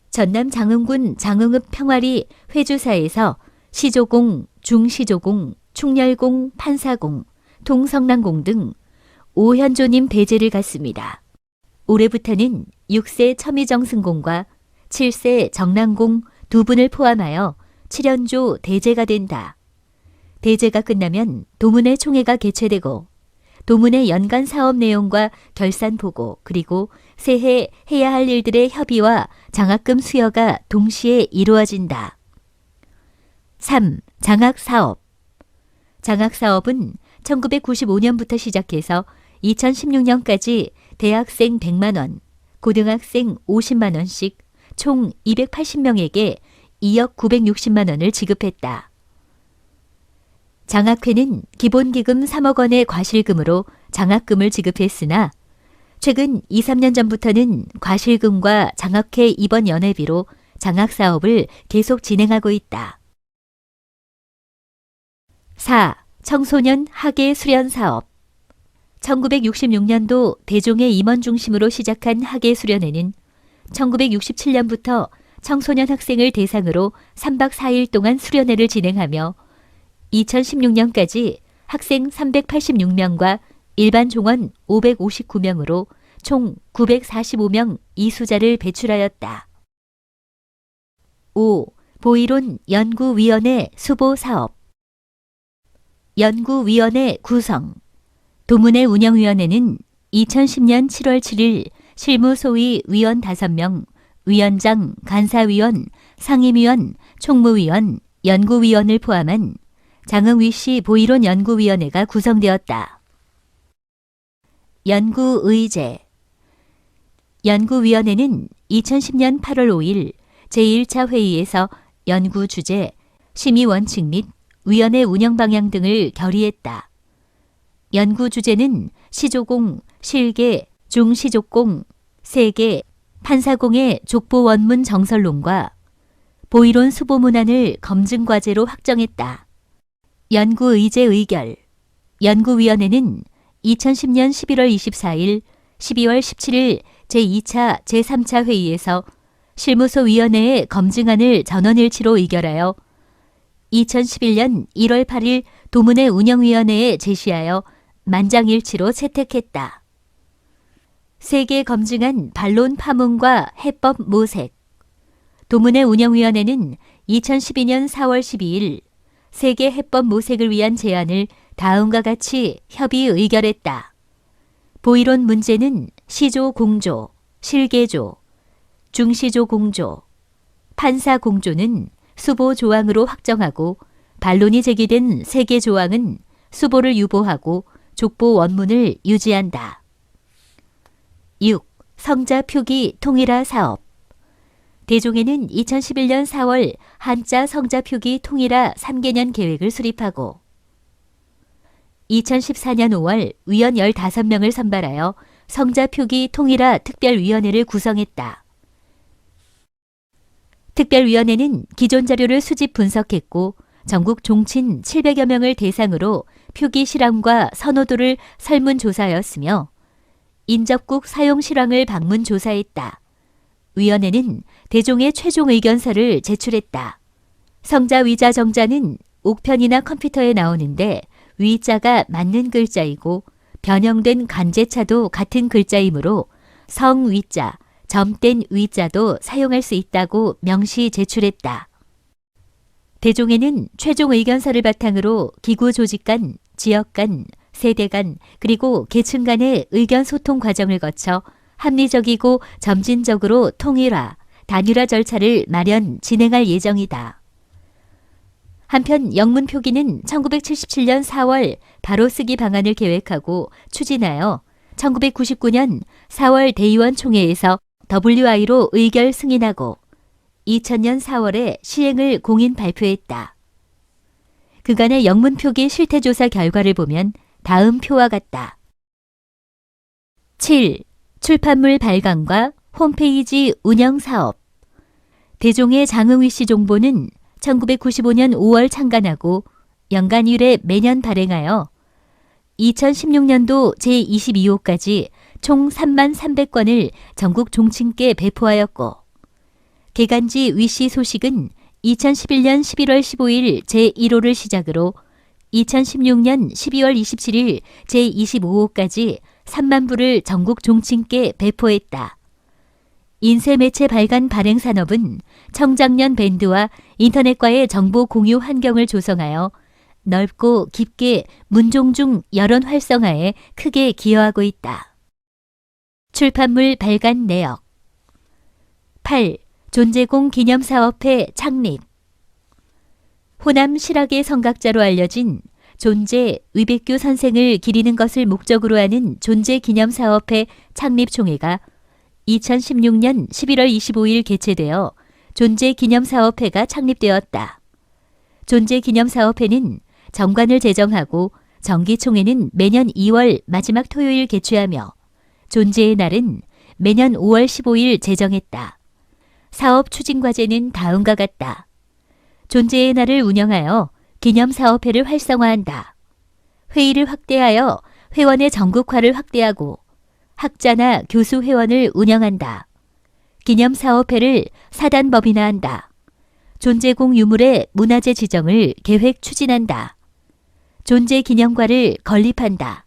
전남 장흥군 장흥읍 평화리 회주사에서 시조공, 중시조공, 충렬공, 판사공, 동성랑공 등 오현조님 대제를 갖습니다. 올해부터는 6세 첨의정승공과 7세 정랑공 두 분을 포함하여 7연조 대제가 된다. 대제가 끝나면 도문회 총회가 개최되고 도문회 연간 사업 내용과 결산 보고 그리고 새해 해야 할 일들의 협의와 장학금 수여가 동시에 이루어진다. 3. 장학사업. 장학사업은 1995년부터 시작해서 2016년까지 대학생 100만 원, 고등학생 50만 원씩 총 280명에게 2억 960만 원을 지급했다. 장학회는 기본기금 3억 원의 과실금으로 장학금을 지급했으나 최근 2, 3년 전부터는 과실금과 장학회 입원 연회비로 장학사업을 계속 진행하고 있다. 4. 청소년 학예 수련 사업. 1966년도 대종회 임원 중심으로 시작한 학예 수련회는 1967년부터 청소년 학생을 대상으로 3박 4일 동안 수련회를 진행하며 2016년까지 학생 386명과 일반 종원 559명으로 총 945명 이수자를 배출하였다. 5. 보이론 연구위원회 수보 사업. 연구위원회 구성. 도문회 운영위원회는 2010년 7월 7일 실무소위 위원 5명, 위원장, 간사위원, 상임위원, 총무위원, 연구위원을 포함한 장흥위시 보이론 연구위원회가 구성되었다. 연구의제. 연구위원회는 2010년 8월 5일 제1차 회의에서 연구 주제, 심의 원칙 및 위원회 운영 방향 등을 결의했다. 연구 주제는 시조공, 실계, 중시조공, 세계, 판사공의 족보 원문 정설론과 보이론 수보문안을 검증 과제로 확정했다. 연구의제 의결. 연구위원회는 2010년 11월 24일, 12월 17일 제2차, 제3차 회의에서 실무소 위원회의 검증안을 전원일치로 의결하여 2011년 1월 8일 도문회 운영위원회에 제시하여 만장일치로 채택했다. 세계 검증안 반론 파문과 해법 모색. 도문회 운영위원회는 2012년 4월 12일 세계 해법 모색을 위한 제안을 다음과 같이 협의 의결했다. 보이론 문제는 시조 공조, 실계조, 중시조 공조, 판사 공조는 수보 조항으로 확정하고 반론이 제기된 세계 조항은 수보를 유보하고 족보 원문을 유지한다. 6. 성자 표기 통일화 사업. 대종회는 2011년 4월 한자 성자 표기 통일화 3개년 계획을 수립하고 2014년 5월 위원 15명을 선발하여 성자 표기 통일화 특별위원회를 구성했다. 특별위원회는 기존 자료를 수집 분석했고 전국 종친 700여 명을 대상으로 표기 실황과 선호도를 설문조사하였으며 인접국 사용 실황을 방문 조사했다. 위원회는 대종의 최종 의견서를 제출했다. 성자 위자 정자는 옥편이나 컴퓨터에 나오는데 위자가 맞는 글자이고 변형된 간제차도 같은 글자이므로 성위자, 점된 위자도 사용할 수 있다고 명시 제출했다. 대종회는 최종 의견서를 바탕으로 기구 조직 간, 지역 간, 세대 간, 그리고 계층 간의 의견 소통 과정을 거쳐 합리적이고 점진적으로 통일화, 단일화 절차를 마련, 진행할 예정이다. 한편 영문 표기는 1977년 4월 바로쓰기 방안을 계획하고 추진하여 1999년 4월 대의원 총회에서 WI로 의결 승인하고 2000년 4월에 시행을 공인 발표했다. 그간의 영문 표기 실태조사 결과를 보면 다음 표와 같다. 7. 출판물 발간과 홈페이지 운영 사업. 대종의 장흥위시 종보는 1995년 5월 창간하고 연간 1회 매년 발행하여 2016년도 제22호까지 총 33,300권을 전국 종친께 배포하였고 개간지 위시 소식은 2011년 11월 15일 제1호를 시작으로 2016년 12월 27일 제25호까지 3만 부를 전국 종친께 배포했다. 인쇄매체 발간 발행 산업은 청장년 밴드와 인터넷과의 정보 공유 환경을 조성하여 넓고 깊게 문종 중 여론 활성화에 크게 기여하고 있다. 출판물 발간 내역. 8. 존재공 기념사업회 창립. 호남 실학의 성각자로 알려진 존재 위백규 선생을 기리는 것을 목적으로 하는 존재기념사업회 창립총회가 2016년 11월 25일 개최되어 존재기념사업회가 창립되었다. 존재기념사업회는 정관을 제정하고 정기총회는 매년 2월 마지막 토요일 개최하며 존재의 날은 매년 5월 15일 제정했다. 사업 추진 과제는 다음과 같다. 존재의 날을 운영하여 기념사업회를 활성화한다. 회의를 확대하여 회원의 전국화를 확대하고 학자나 교수 회원을 운영한다. 기념사업회를 사단법인화한다. 존재공 유물의 문화재 지정을 계획 추진한다. 존재기념과를 건립한다.